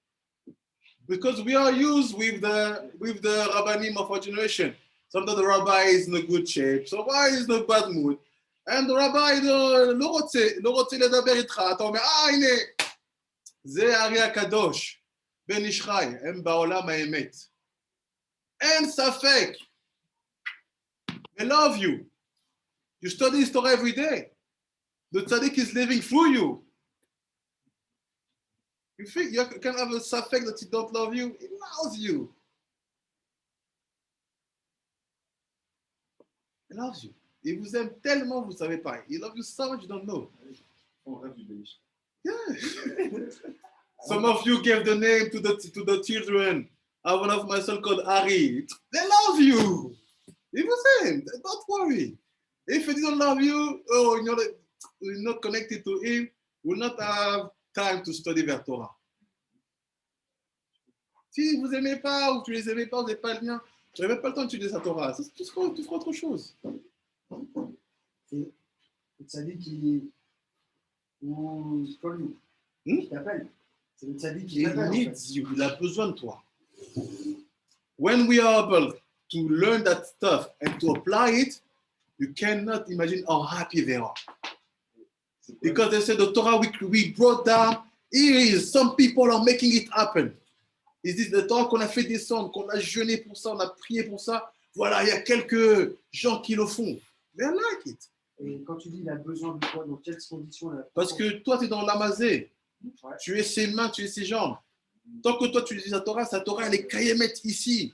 Because we are used with the rabbanim of our generation. Sometimes the rabbi is in a good shape, so why is in a bad mood? And the rabbi לא רוצה לדבר איתך, אתה אומר, הנה, זה הארי הקדוש, בן איש חי, הם בעולם האמת. אין ספק. They love you. You study his Torah every day. The tzaddik is living through you. You think you can have a safek that he don't love you? He loves you. He loves you. Il vous aime tellement, vous ne savez pas. He loves you so much, you don't know. On rêve du béniche. Yeah. Some of you gave the name to the children. I have one of my son called Ari. They love you. He vous aime. Don't worry. If he don't love you, or you're not connected to him, you will not have time to study their Torah. Si vous n'aimez pas ou tu les aimez pas, vous n'avez pas le lien, tu n'avez même pas le temps d'étudier sa Torah. Tu feras autre chose. C'est le tzaddik qui call you. Qui t'appelle. C'est le tzaddik qui He t'appelle. needs you. Il a besoin de toi. When we are able to learn that stuff and to apply it, you cannot imagine how happy they are. Because they said the Torah we brought down, here is, some people are making it happen. Ils disent le Torah qu'on a fait descendre, qu'on a jeûné pour ça, on a prié pour ça. Voilà, il y a quelques gens qui le font. They like it. Et quand tu dis il a besoin de toi, dans quelles conditions là? Parce que toi, tu es dans l'amazé. Ouais. Tu es ses mains, tu es ses jambes. Tant que toi, tu dis sa Torah, elle est kayemet ici.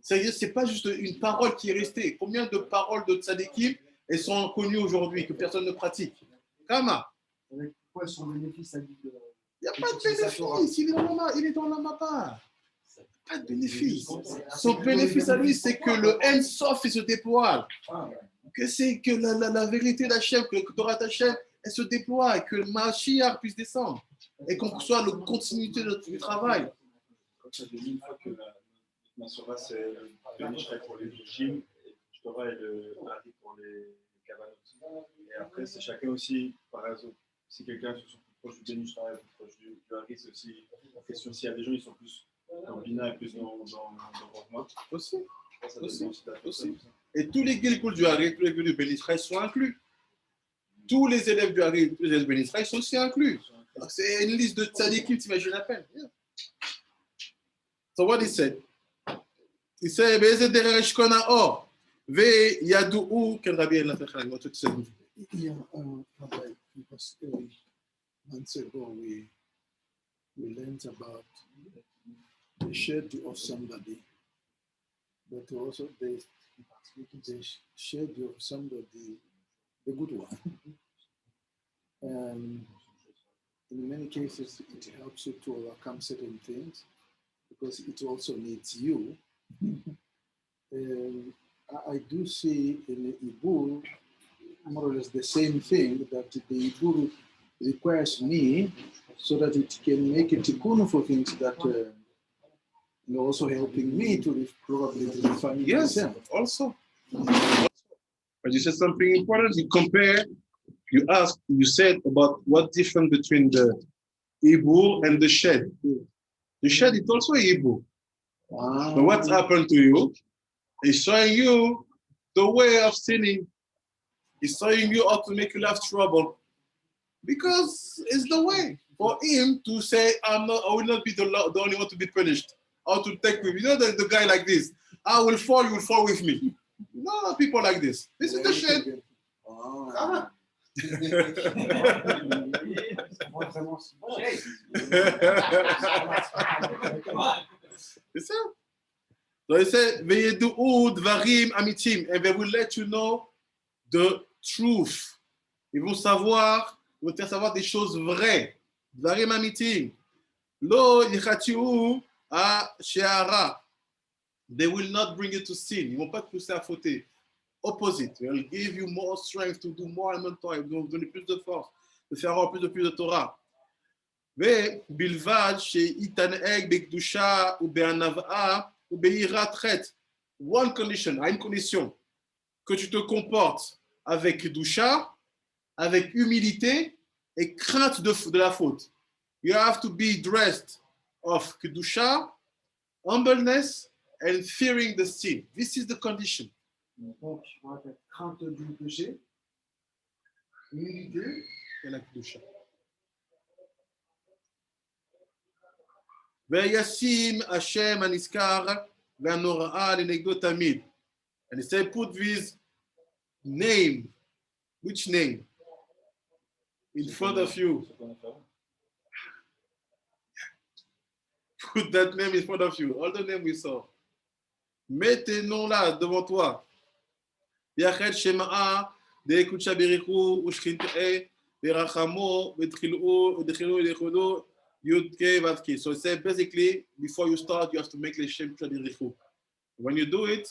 C'est-à-dire, c'est pas juste une parole qui est restée. Combien de paroles de tzadikim elles sont connues aujourd'hui, que personne ne pratique? Kama. Avec quoi son bénéfice à lui de... Il n'y a pas de bénéfice. Il est dans la mappa. Pas de bénéfice. Son bénéfice à lui, c'est que le Ensof il se déploie. Que c'est que la vérité d'Hachem, que le Torah d'Hachem, elle se déploie et que le Mashiach puisse descendre. Et qu'on soit la continuité du travail. Quand tu as dit une fois que la Torah, c'est le béniche pour les gym, et le Torah est le Hari pour les cabanes. Et après, c'est chacun aussi, par exemple, si quelqu'un se sent plus proche du béniche, plus proche du Hari, c'est aussi en question. S'il y a des gens qui sont plus Quand Bina est plus dans Rochma. Aussi. Ça Aussi. dépend si t'as fait Aussi. ça ou ça. Et tous les Gilgoul du Hari, tous les Gilgoul du Ben Israël sont inclus. Tous les élèves du Hari, tous les élèves du Ben Israël sont aussi inclus. C'est une liste de tzadikim, t'imagines à peine. Yeah. So what he said? He said, Be'ezeh derech shkon ha'or, ve'yadu'u, ken Rabbi El Nafechai, what you said. Yeah, Rabbi, because months ago we learned about the schedule of somebody, but also the schedule of somebody, the good one. In many cases, it helps you to overcome certain things because it also needs you. I do see in the Ibur more or less the same thing, that the Ibur requires me so that it can make a tikkun for things that also helping me to probably refine Yes, myself. also. But you said something important. You compare, you asked, you said about what difference between the Ibur and the shed. The shed is also Ibur. But what's happened to you? He's showing you the way of sinning. He's showing you how to make you have trouble. Because it's the way for him to say, I will not be the only one to be punished. How to take me. You know the guy like this. I will fall, you will fall with me. No, people like this. This is the shed. C'est ça. So he said, Veyedu'u dvarim amitim, and they will let you know the truth. Ils vont savoir, ils vont te faire savoir des choses vraies. Dvarim amitim. Lo yichatiu a she'ara. They will not bring you to sin. Ils vont pas te pousser à fauter. Opposite. They will give you more strength to do more en même temps. Ils vont vous donner plus de force, de faire encore plus de Torah. ובלבד שיתנהג בקדושה ובענווה וביראת חטא. One condition, à une condition, que tu te comportes avec kedusha, avec humilité et crainte de la faute. You have to be dressed of kedusha, humbleness and fearing the sin. This is the condition. Donc, on va faire crainte du péché, humilité, Et la kedusha. וישים השם הנזכר והנוראה לנגדו תמיד. And he said, put this name, which name? In front of you. Put that name in front of you. All the name we saw. Mets tes noms là devant toi. Yachet Shema'a, de Kucha Berichu, Ushkinte, Berachamo, Betchilu, Dechilu, Yudke, Vatki. So it said basically, before you start, you have to make the Shem Berichu. When you do it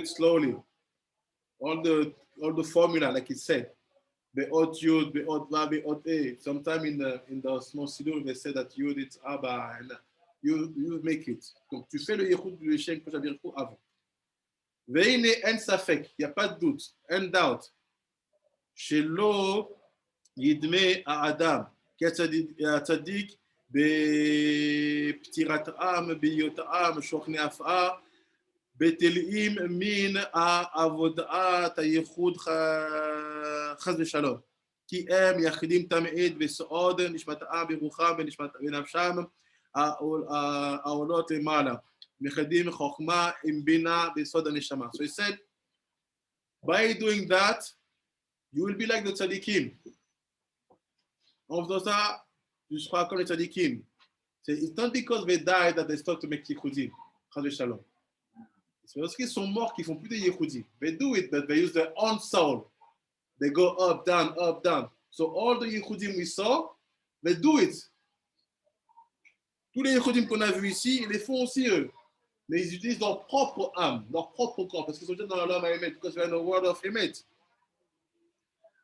slowly. All the formula, like it said. Be'ot Yud, Be'ot Va, Be'ot E. Sometime in the small Siddur, they say that Yud it's Abba, and you make it. Donc tu fais le Yechud du Shem Berichu avant. Veine en safek, il n'y a pas de doute, en doubt. Shelo yidme à Adam, qui a tzadik, בפטירת העם, בהיות העם, שוכני הפעה, בתלאים מן העבודת הייחוד חס ושלום. כי הם יחידים תמיד וסעוד נשמת העם ברוחם ונפשם העולות למעלה. מחדים חוכמה עם בינה ביסוד הנשמה. So he said, by doing that, you will be like the tzadikim. En faisant ça, tu seras comme les tzadikim. It's not because they died that they start to make yichudim. C'est parce qu'ils sont morts qu'ils font plus de yichudim. They do it, but they use their own soul. They go up, down, up, down. So all the yichudim we saw, they do it. Tous les yichudim qu'on a vus ici, ils les font aussi eux. Mais ils utilisent leur propre âme, leur propre corps, parce qu'ils sont déjà dans l'âme à Emet, because we are in the world of Emet.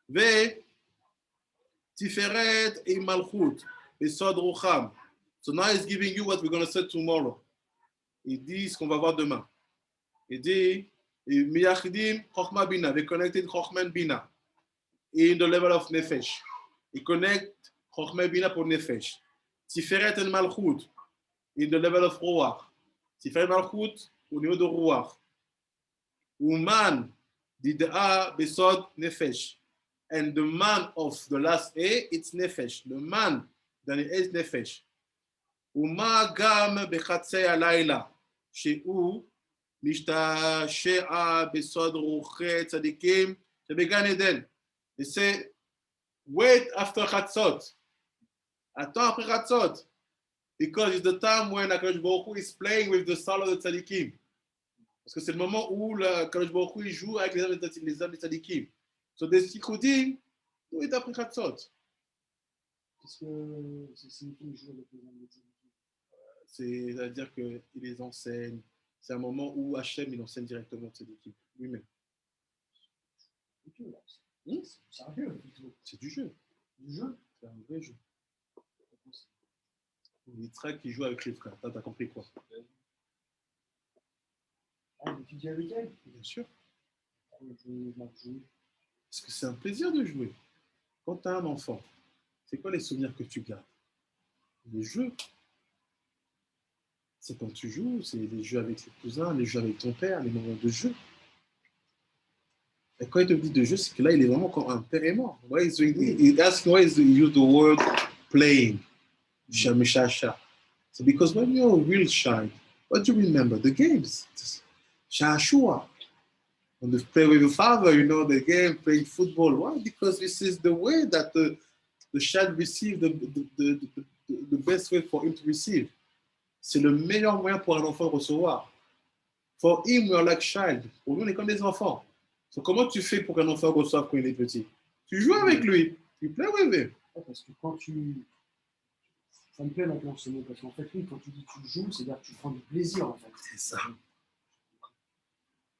Ve Tiferet et Malchut, et Sod Rucham. So now he's giving you what we're going to say tomorrow. Il dit ce qu'on va voir demain. Il dit, Miyachidim Chochma Bina, they connected Chochma and Bina in the level of Nefesh. He connect Chochma Bina pour Nefesh. Tiferet and Malchut. in the level of Ruach. Sifrei Malchut au niveau de Ruach. Uman did'a besod nefesh. And the man of the last A, it's nefesh. The man dans les A is nefesh. Uma gam bechatzei alayla. She'u משתעשע בסוד רוחי צדיקים שבגן עדן. They say, wait after חצות. Attends après חצות. Because it's the time when HaKadosh Baruch Hu is playing with the soul of the tzadikim. Parce que c'est le moment où HaKadosh Baruch Hu joue avec les âmes des tzadikim. So des sikhudim, wait après חצות. Qu'est-ce que ça signifie le jour avec les âmes des tzadikim? C'est-à-dire qu'il les enseigne. C'est un moment où Hachem il enseigne directement ses équipes lui-même. C'est un jeu, plutôt. C'est du jeu. Du jeu? C'est un vrai jeu. Yitzhak qui joue avec les frères. T'as compris quoi? Ah, mais tu dis avec elle? Bien sûr. Jouer. Parce que c'est un plaisir de jouer. Quand tu as un enfant, c'est quoi les souvenirs que tu gardes? Les jeux. C'est quand tu joues, c'est les jeux avec les cousins, les jeux avec ton père, les moments de jeu. Et quand il te dit de jeu, c'est que là, il est vraiment comme un père et mort. He asks why is you use the word playing. Shamisha. So because when you're a real child, what do you remember? The games. Shashua. When you play with your father, you know, the game, playing football. Why? Because this is the way that the child receives the best way for him to receive. C'est le meilleur moyen pour un enfant de recevoir. For him, we are like child. Pour nous, on est comme des enfants. So, comment tu fais pour qu'un enfant reçoive quand il est petit? Tu joues avec lui. Tu play with him. Parce que quand tu... Ça me plaît maintenant ce mot, parce qu'en fait, oui, quand tu dis tu joues, c'est-à-dire que tu prends du plaisir, en fait. C'est ça.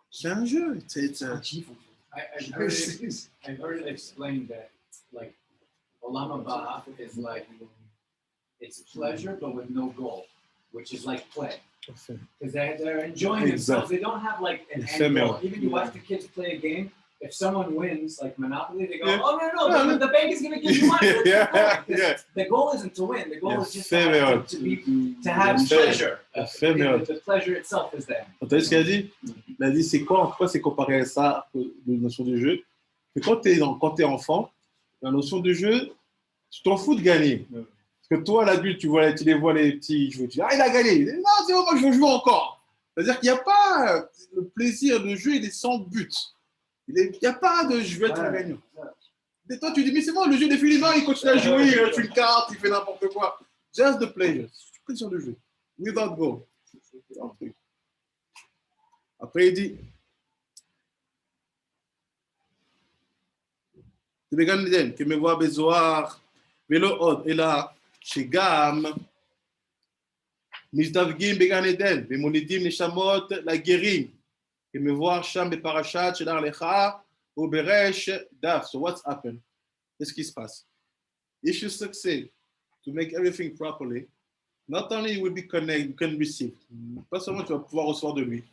C'est un jeu. C'est un kiff, en fait. I've heard it explained that, like, Olam Haba is like, it's pleasure, but with no goal, which is like play. Because they're enjoying themselves. They don't have like an end goal. Even you watch the kids play a game, if someone wins, like Monopoly, they go, oh, no, the bank is going to give you money. The goal isn't to win. The goal is just to have pleasure. The pleasure itself is there. Vous entendez ce qu'il a dit? Il a dit, c'est quoi, en quoi c'est comparé à ça, la notion de jeu? Que quand tu es enfant, la notion de jeu, tu t'en fous de gagner. Parce que toi, l'adulte, tu les vois les petits jouer, tu dis, ah, il a gagné. Non, c'est bon, moi, je veux jouer encore. C'est-à-dire qu'il n'y a pas le plaisir de jeu, il est sans but. Il n'y a pas de je veux être un gagnant. Et toi, tu dis, mais c'est bon, le jeu est fini, non, il continue à jouer, il lâche une carte, il fait n'importe quoi. Just the pleasure. C'est une question de jeu. Without goal. Après, il dit, tu veux gagner, que me voit besoar, vélo od, et là, שגם מזדווגים בגן עדן ומולידים נשמות לגרים, כמבואר שם בפרשת שלח לך ובריש דף. So what's happened? Qu'est-ce qui se passe? If you succeed to make everything properly, not only you will be connected, you can receive. Pas seulement tu vas pouvoir recevoir de lui.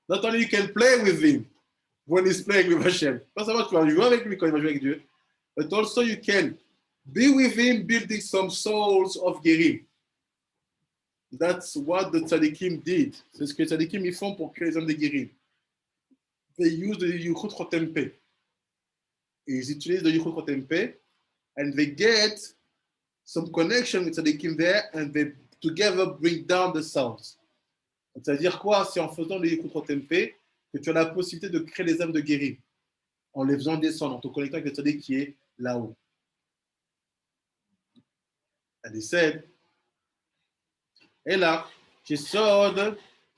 Not only you can play with him when he's playing with Hashem. Pas seulement tu vas jouer avec lui quand il va jouer avec Dieu, but also you can be with him, building some souls of Gerim. That's what the tzadikim did. C'est ce que les tzadikim ils font pour créer les hommes de Gerim. They use the Yichud Chotem Peh. Ils utilisent le Yichud Chotem Peh, and they get some connection with tzadikim there, and they together bring down the souls. C'est-à-dire quoi? C'est en faisant le Yichud Chotem Peh que tu as la possibilité de créer les âmes de Gerim, en les faisant descendre, en te connectant avec le tzadik qui est là-haut. And he said, אלא שסוד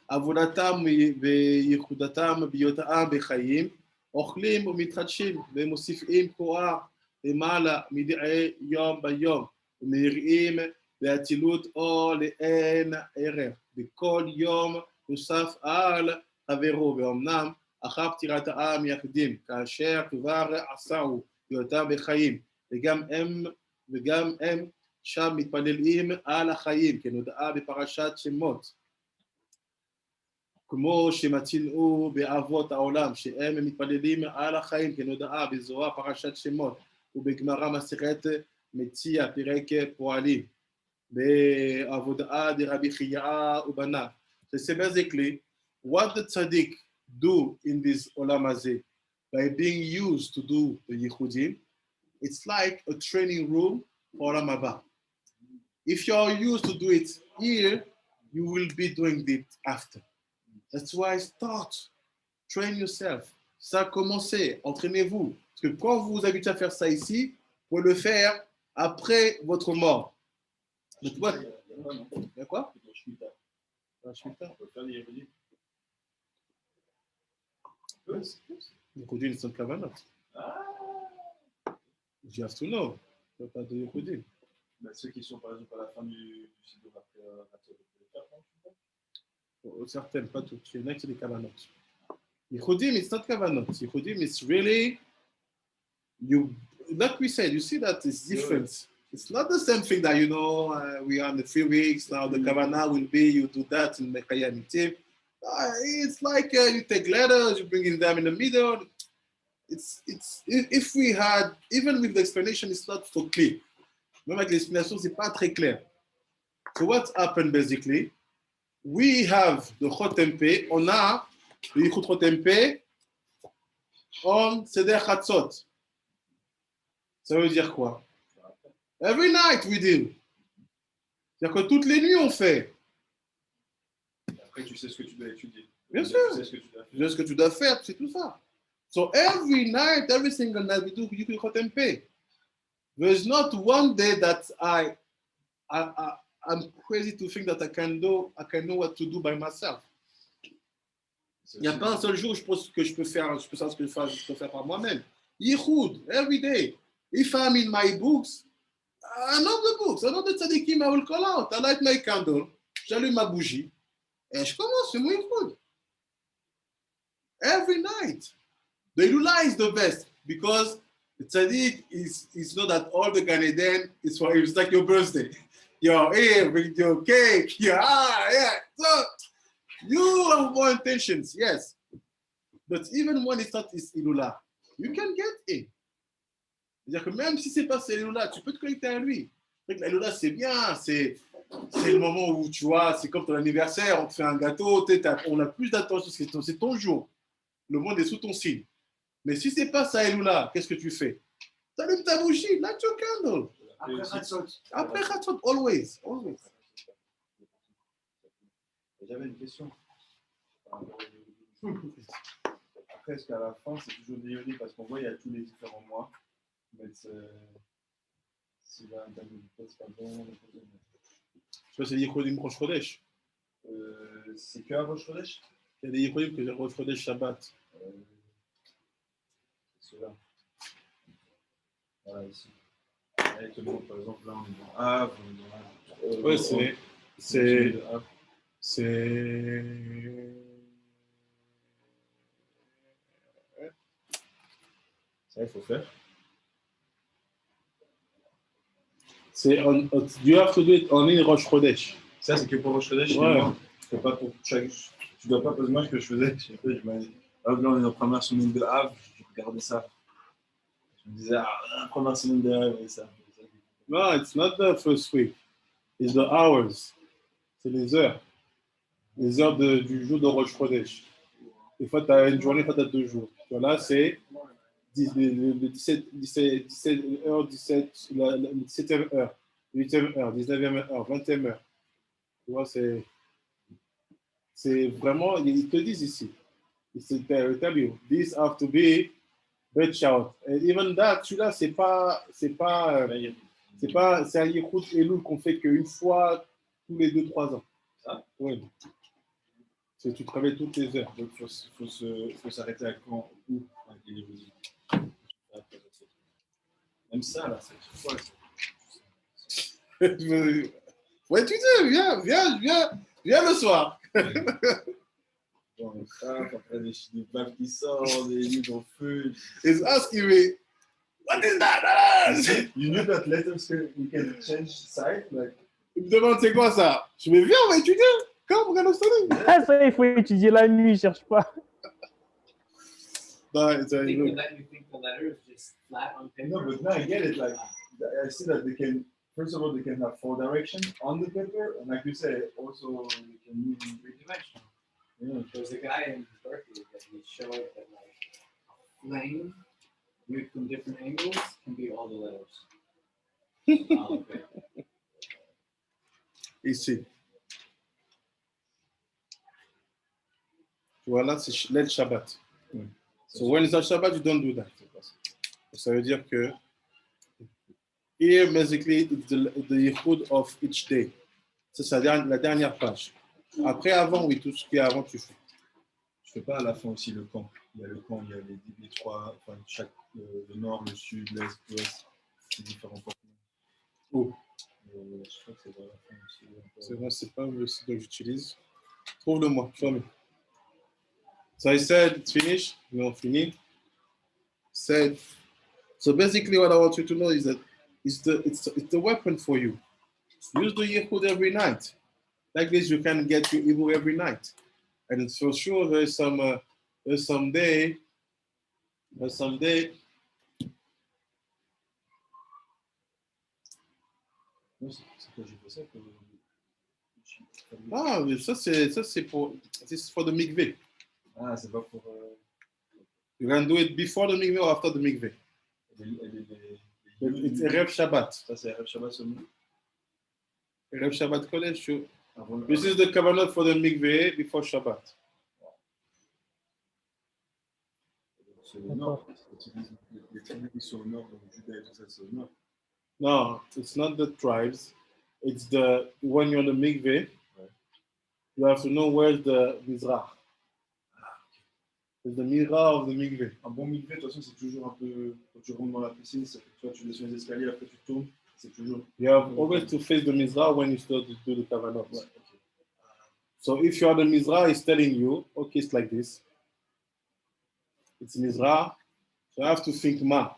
עבודתם וייחודתם בהיותם בחיים אוכלים ומתחדשים ומוסיפים כוח למעלה מדי יום ביום ומראים באצילות אור לאין ערך בכל יום נוסף על חברו ואומנם אחר פטירת העם יחדים כאשר כבר עשהו בהיותם בחיים וגם הם שם מתפללים על החיים, כנודעה בפרשת שמות. כמו שמציינו באבות העולם, שהם מתפללים על החיים, כנודעה בזוהר פרשת שמות, ובגמרא מסכת מציע פרק פועלים. the Avodah, the Rabbi Chia, Ubana. So it's basically what the tzaddik do in this Olam Hazeh by being used to do the Yichudim. It's like a training room for Olam Haba. If you're used to do it here, you will be doing it after. That's why start, train yourself. Ça a commencé, entraînez-vous. Parce que quand vous vous habituez à faire ça ici, vous pouvez le faire après votre mort. Mais tu vois, il y a quoi? Un shmita. Yichudim, it's not kavanot. You have to know. Tu ne peux pas de Yichudim. Bah, ceux qui sont par exemple à la fin du Siddur après Certaines, pas toutes. Il y en a qui sont des kavanot. Yichudim, it's not kavanot. Yichudim, it's really, you, like we said, you see that it's different. It's not the same thing that, we are in the 3 weeks, now the kavanah will be, you do that in Mekaya Mitiv. It's like you take letters, you bring in them in the middle. If we had, even with the explanation, it's not so clear. Même avec l'explanation, c'est pas très clair. So what happened basically? We have the Chotem Peh, on a le Yichud Chotem Peh on Seder Chatzot. Ça veut dire quoi? Every night we do. C'est-à-dire que toutes les nuits on fait. Après, tu sais ce que tu dois étudier. Bien sûr. Tu sais ce que tu dois faire, c'est tout ça. So every night, every single night we do Yichud Chotem Peh. There's not one day that I'm crazy to think that I can know what to do by myself. Il n'y a pas un seul jour où je pense que je peux faire ce que je peux faire par moi-même. Yichud, every day. If I'm in my books, I know the books. I know the tzaddikim I will call out. I light my candle, j'allume ma bougie, et je commence, c'est mon Yichud. Every night. The Ilula is the best because the tzaddik is not that all the Gan Eden is for him. It's like your birthday. You're here, bring your cake. Yeah. So you have more intentions, yes. But even when it's not his Ilula, you can get in. C'est-à-dire que même si c'est pas ce Ilula, tu peux te connecter à lui. La Ilula, c'est bien, c'est le moment où tu vois, c'est comme ton anniversaire, on te fait un gâteau, on a plus d'attention, c'est ton jour. Le monde est sous ton signe. Mais si c'est pas ça Ilula, qu'est-ce que tu fais? Tu allumes ta bougie, light your candle. Après Chatzot, always. J'avais une question. Après, est-ce qu'à la fin, c'est toujours des yodis parce qu'on voit il y a tous les différents mois. Mais c'est là, c'est pas bon. Ça, c'est les Yichudim Rosh Chodesh. C'est que à Rosh Chodesh? Il y a des Yichudim que j'ai Rosh Chodesh Shabbat. C'est ceux-là. Voilà, ici. Avec le monde, par exemple, là, on est dans Havre, on est dans Ouais, c'est. Ça, il faut faire. You have to do it only in Rosh Chodesh. Ça, c'est que pour Rosh Chodesh. Ouais. Tu ne dois pas poser moi ce que je faisais. Je me disais, là, on est dans la première semaine de Havre, je regardais ça. Je me disais, la première semaine de Havre, et ça. No, it's not the first week. It's the hours. C'est les heures. Les heures du jour de Rosh Chodesh. Des fois, tu as une journée, des fois, tu as 2 jours. Là, c'est le 17e heure, 17e heure, 8e heure, 19e heure, 20e heure. Tu vois, c'est vraiment, ils te disent ici. Ils tell you, this have to be bed shout. And even that, celui-là, c'est un Yichud Elul qu'on fait qu'une fois tous les 2-3 ans. Ça? Oui. Tu travailles toutes les heures. Donc, il faut s'arrêter à quand? Où? Même ça, là, c'est quoi? Ouais, tu dis, viens le soir. Bon, après des balles qui sortent, des livres au feu. He's asking me, what is that? You knew that letters we can change side? Like... Il me demande c'est quoi ça? Je me viens, on va étudier. Come, we're gonna study. Ah, ça, il faut étudier la nuit, cherche pas. No, it's I think you think the letter is just flat on paper. No, but now I get it. Like, I see that they can first of all, they can have 4 directions on the paper, and like you say, also they can move in 3-dimensional. yeah. There's a guy in Berkeley that he showed that like a flame viewed from different angles can be all the letters. Okay. Ici. Voilà, c'est l'aide Shabbat. So when it's a Shabbat, you don't do that. Ça veut dire que here, basically, it's the yichud of each day. C'est la dernière page. Après, avant, oui, tout ce qui est avant, tu fais. Je fais pas à la fin aussi le camp. Il y a le camp, il y a les 3, enfin chaque, le nord, le sud, l'est, l'ouest, c'est différents camps. Oh. Je crois que c'est vers la fin aussi. C'est vrai, c'est pas le site que j'utilise. Trouve-le-moi, show me. So I said it's finished. We don't finish. Said. So basically, what I want you to know is that it's the weapon for you. Use the yichud every night. Like this, you can get your evil every night. And it's for sure there's someday. Non, c'est quand j'ai fait ça que Ah, mais ça c'est pour the mikveh. ah, c'est pas pour You can do it before the mikveh or after the mikveh. It's Erev Shabbat. Ça c'est Erev Shabbat seulement. Erev Shabbat Kodesh. Avant This is the kavanot for the mikveh before Shabbat. c'est au nord. Les tribus qui sont au nord, donc Juda et tout ça, c'est au nord. No, it's not the tribes. It's when you're on the mikveh, you have to know where's the mizrach. It's the mizrach of the mikveh. Un bon mikveh, de toute façon, c'est toujours un peu. Quand tu rentres dans la piscine, ça fait que toi, tu descends les escaliers, après tu tournes. C'est toujours. You have always to face the mizrach when you start to do the kavanot. Ouais, ok. So if you are the mizrach, it's telling you, okay, it's like this. It's mizrach. So I have to think ma.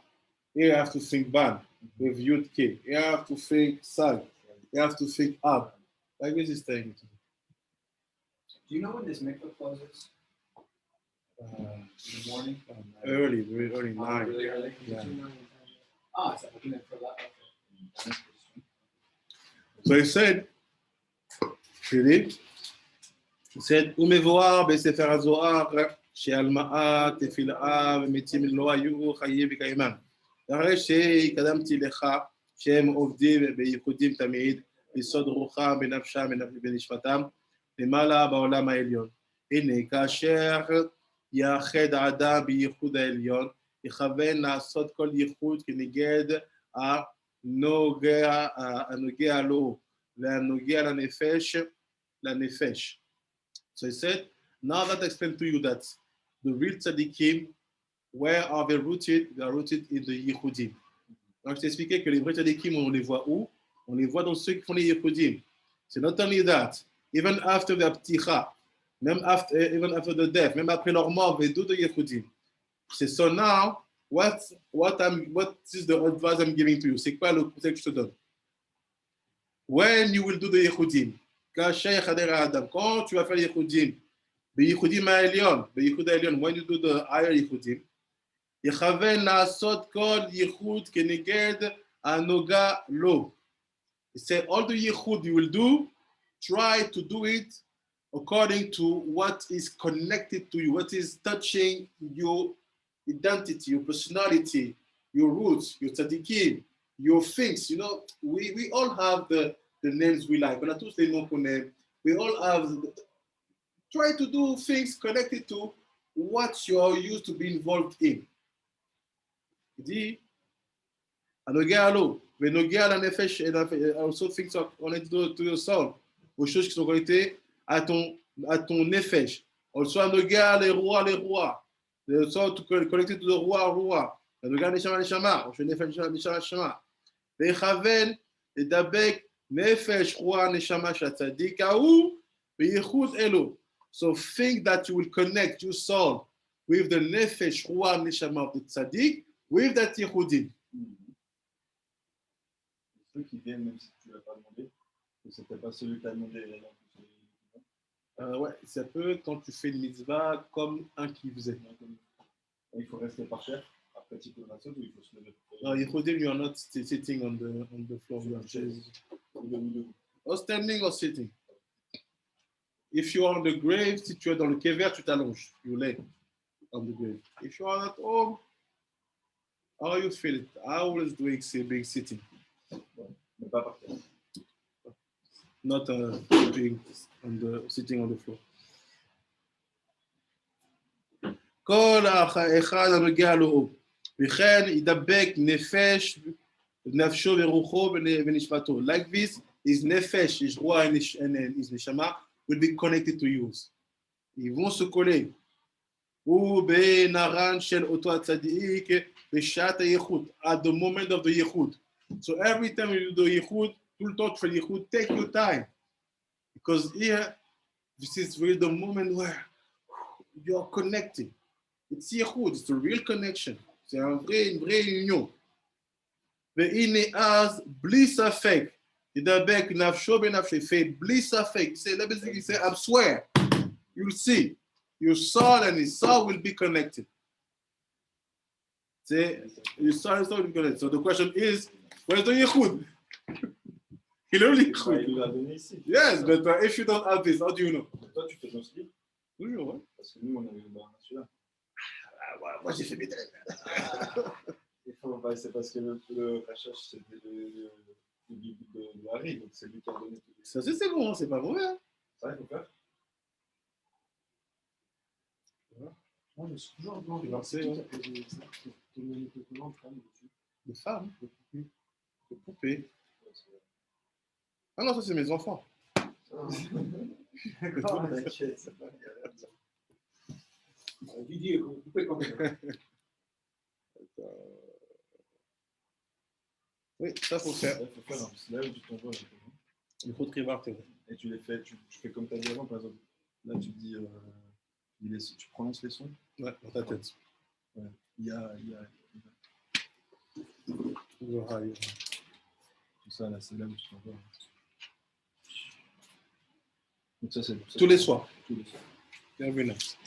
Here I have to think ban with yud k. Here I have to think sag. Here I have to think ab. Like this is telling you to do. Do you know when this mikveh closes? In the morning? Early, very early, Oh, 9. really early? Yeah. Ah, it's open for that. Okay. So he said, he said, Umevoar besefer hazohar she'alma'a tefil'a v'metim lo hayu chayim v'kaimam. הרי שקדמתי לך שהם עובדים בייחודים תמיד, ביסוד רוחם, בנפשם, בנשמתם, למעלה בעולם העליון. הנה, כאשר יאחד האדם בייחוד העליון, יכוון לעשות כל ייחוד כנגד הנוגע לו, והנוגע לנפש. So he said, now that I explained to you that the real tzaddikim, where are they rooted? They are rooted in the Yehudim. Donc, je t'ai expliqué que les vrais tzaddikim, on les voit où? On les voit dans ceux qui font les Yehudim. C'est not only that, even after the pticha, even after the death, même après leur mort, they do the Yehudim. So now, what is the advice I'm giving to you? C'est quoi le conseil que je te donne? When you will do the Yehudim, quand tu vas faire les Yehudim, Yehudim ha'elyon, when you do the higher Yehudim, יכוון לעשות כל ייחוד כנגד הנוגע לו. He said, all the ייחוד you will do, try to do it according to what is connected to you, what is touching your identity, your personality, your roots, your tzaddikim, your things. You know, we all have the names we like. On a tous les noms qu'on aime. We all have. Try to do things connected to what you are used to be involved in. Il dit, הנוגע לו, ונוגע לנפש, also things are connected to your soul, aux choses qui sont connectées à ton nefesh. Also, הנוגע les rois, also connected to the roi, הנוגע נשמה, או שנפש נשמה. ויכוון לדבק נפש, רוע, נשמה של הצדיק ההוא, בייחוד אלו. So think that you will connect your soul with the nefesh, roi, neshama of the tzaddik, with that Yehudim. Ceux qui viennent, même si tu ne l'as pas demandé, que ce n'était pas celui qui a demandé. Ouais, ça peut quand tu fais une mitzvah comme un qui faisait. Il faut rester par terre. pratique au Ratzot ou il faut se lever? No, Yehudim, you are not sitting on the floor. You are or standing or sitting. If you are on the grave, si tu es dans le kever, tu t'allonges. You lay on the grave. If you are at home, how you feel it? I always doing being sitting, Mais pas par terre. not being sitting on the floor. כל אחד הנוגע לו, וכן ידבק נפש, נפשו ורוחו ונשמתו. Like this, his nefesh, his roi and his neshama will be connected to yours. Ils vont se coller. Ou benaran shel oto atzadik beshat hayechut, at the moment of the yechut. So every time you do the yechut, tout le temps tu fais le yechut, take your time. Because here, this is really the moment where you are connecting. It's yechut, it's a real connection. C'est une vraie union. והנה אז, בלי ספק, ידבק נפשו בנפשי, fait בלי ספק, say, let me say, I swear, you'll see, your soul and his soul will be connected. Say, your soul and his soul will be connected. So the question is, where's the yichud? Il only Il yichud. l'a donné ici. Yes, but if you don't have this, how do you know? Toi, tu fais dans ce livre? Toujours, hein? Parce que nous, on avait celui-là. Moi, j'ai fait mes traits. Il faut, bah, c'est parce que le Rachash, c'était le bible de Harry, donc c'est lui qui a donné tout. Ça, c'est bon, hein, c'est pas mauvais. Hein? Ça, il faut faire. Moi, je suis toujours dans Tu vas essayer, hein. De femmes, de poupées. Ah non, ça, c'est mes enfants. D'accord, T'inquiète, c'est pas Didier, vous pouvez quand même. Oui, ça, faut faire. Il faut faire là où tu t'envoies. Il faut trier. Et tu les fais, tu fais comme tu as dit avant, par exemple. Là, tu dis, tu prononces les sons. Ouais, dans ta tête. Ouais. Il y a. Tout ça, là, c'est là où tu t'envoies. Donc ça, c'est Tous les soirs. Tous les soirs. Every night.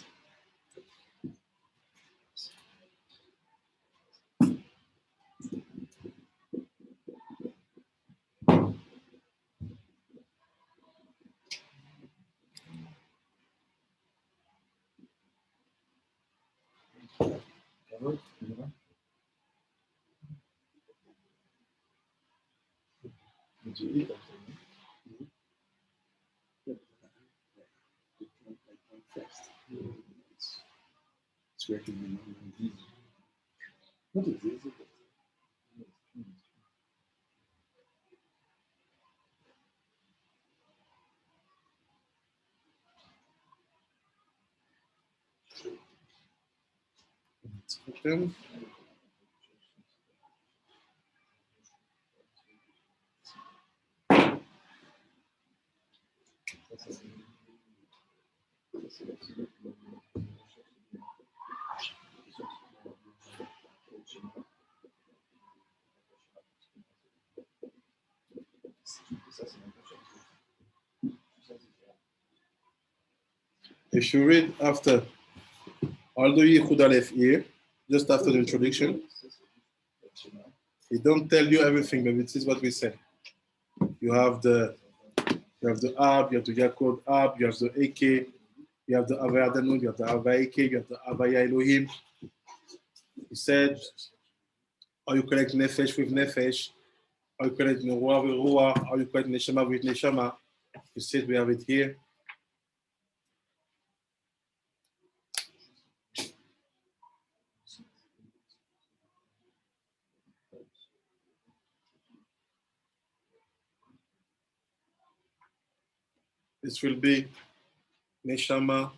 It's working in not easy, but Them. If you read after all the Yichud Aleph here, just after the introduction, it don't tell you everything, but this is what we said. You have the Ab, you have the Yaakov Ab, you have the Eke, you have the Avaya Danun, you have the Avaya Eke, you have the Avaya Elohim. He said, how you connect Nefesh with Nefesh, how you connect Ruach with Ruach, how you connect Neshama with Neshama. You said we have it here. This will be Neshama,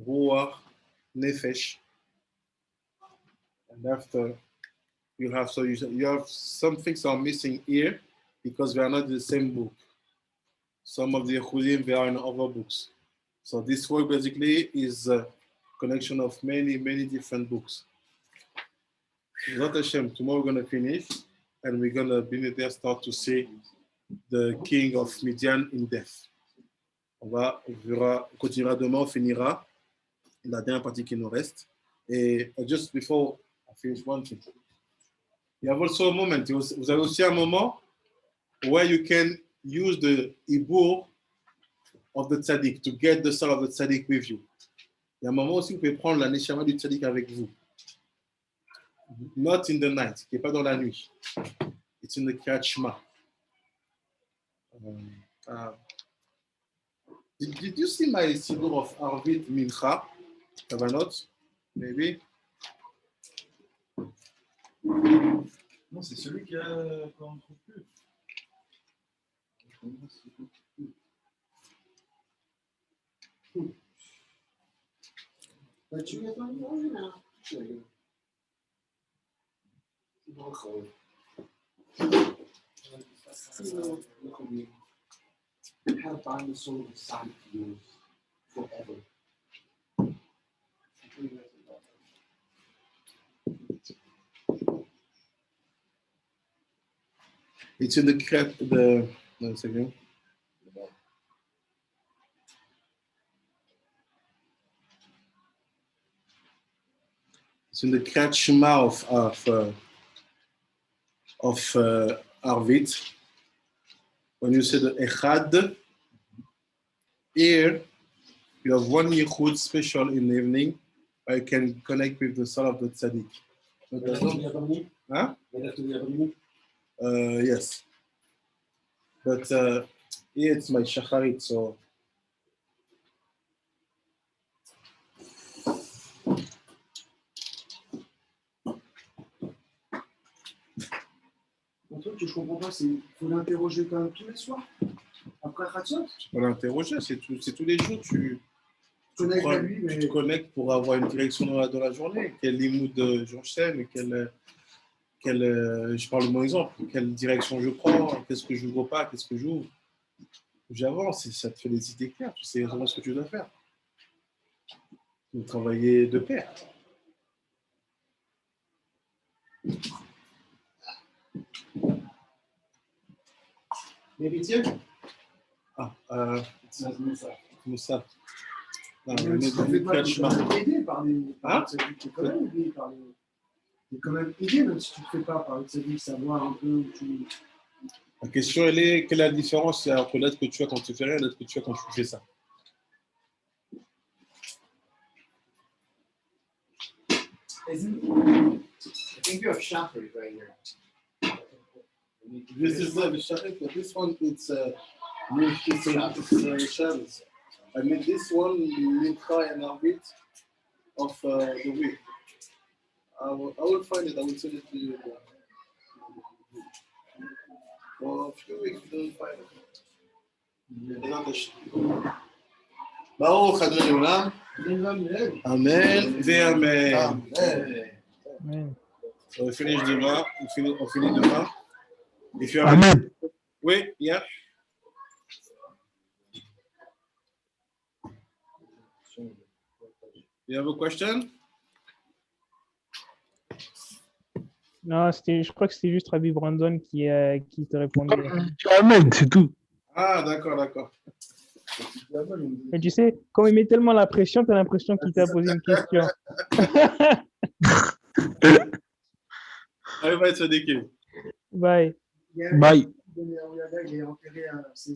Ruach, Nefesh. And after you have, so you have some things are missing here because we are not in the same book. Some of the Yehudim, they are in other books. So this work basically is a connection of many, many different books. Not a shame, tomorrow we're going to finish and we're going to be there start to see the king of Midian in depth. On continuera demain, on finira la dernière partie qui nous reste. Et just before I I finished one thing. You have also a moment. Vous avez aussi un moment where you can use the ibur of the tzaddik to get the soul of the tzaddik with you. Il y a un moment aussi où vous pouvez prendre la neshama du tzaddik avec vous. Not in the night, qui n'est pas dans la nuit. It's in the Kriyat Shema. Did you see my Siddur of Arvit Mincha? Kavanot? Maybe? Non, c'est celui qu'on ne trouve plus. Bah, tu mets pas le manger là. How bind the soul of the sun to yours forever. It's in the Kriyat, the, one second. It's in the Kriyat Shema of Arvit. When you say the Echad, here you have one Yichud special in the evening where you can connect with the soul of the Tzaddik. Huh? Yes. But here it's my Shacharit, so. Un truc que je comprends pas, c'est qu'il faut l'interroger quand même tous les soirs. Après Khatsot, Tu peux l'interroger, c'est tous les jours, tu connecte à lui, tu mais te connectes pour avoir une direction dans la journée. Quel limoud j'enchaîne, je parle de mon exemple, quelle direction je prends, qu'est-ce que je n'ouvre pas, qu'est-ce que j'ouvre. J'avance, et ça te fait des idées claires, tu sais exactement ce que tu dois faire. Tu dois travailler de pair. Maybe it's here. Moussa. Non, même si tu on fais est pas, Kriyat tu es Shema. quand même aidé par les. Hein? Tu es quand même aidé par les. Tu es quand même aidé, même si tu ne fais pas par les tzaddik, savoir un peu où tu. La question, elle est, quelle est la différence entre l'aide que tu as quand tu fais rien et l'aide que tu as quand tu fais ça? I think you have Shachrit right here. This is the Shacharit, but this one, it's Shabbos. I mean, this one, Mincha and Arvit of the week. I will find it, I will send it to you. For a few weeks, you don't find it. Another Baruch Adonai Olam. Amen. Amen. Amen. So we finish demain. On finit demain. If you have Amen. Oui, yeah. You have a question? Non, je crois que c'était juste Rabbi Brandon qui te répondait. Amen, c'est tout. Ah, d'accord. Et tu sais, comme il met tellement la pression, tu as l'impression qu'il t'a posé une question. Allez, va être déqué. Bye. Bye. Il est enterré à ses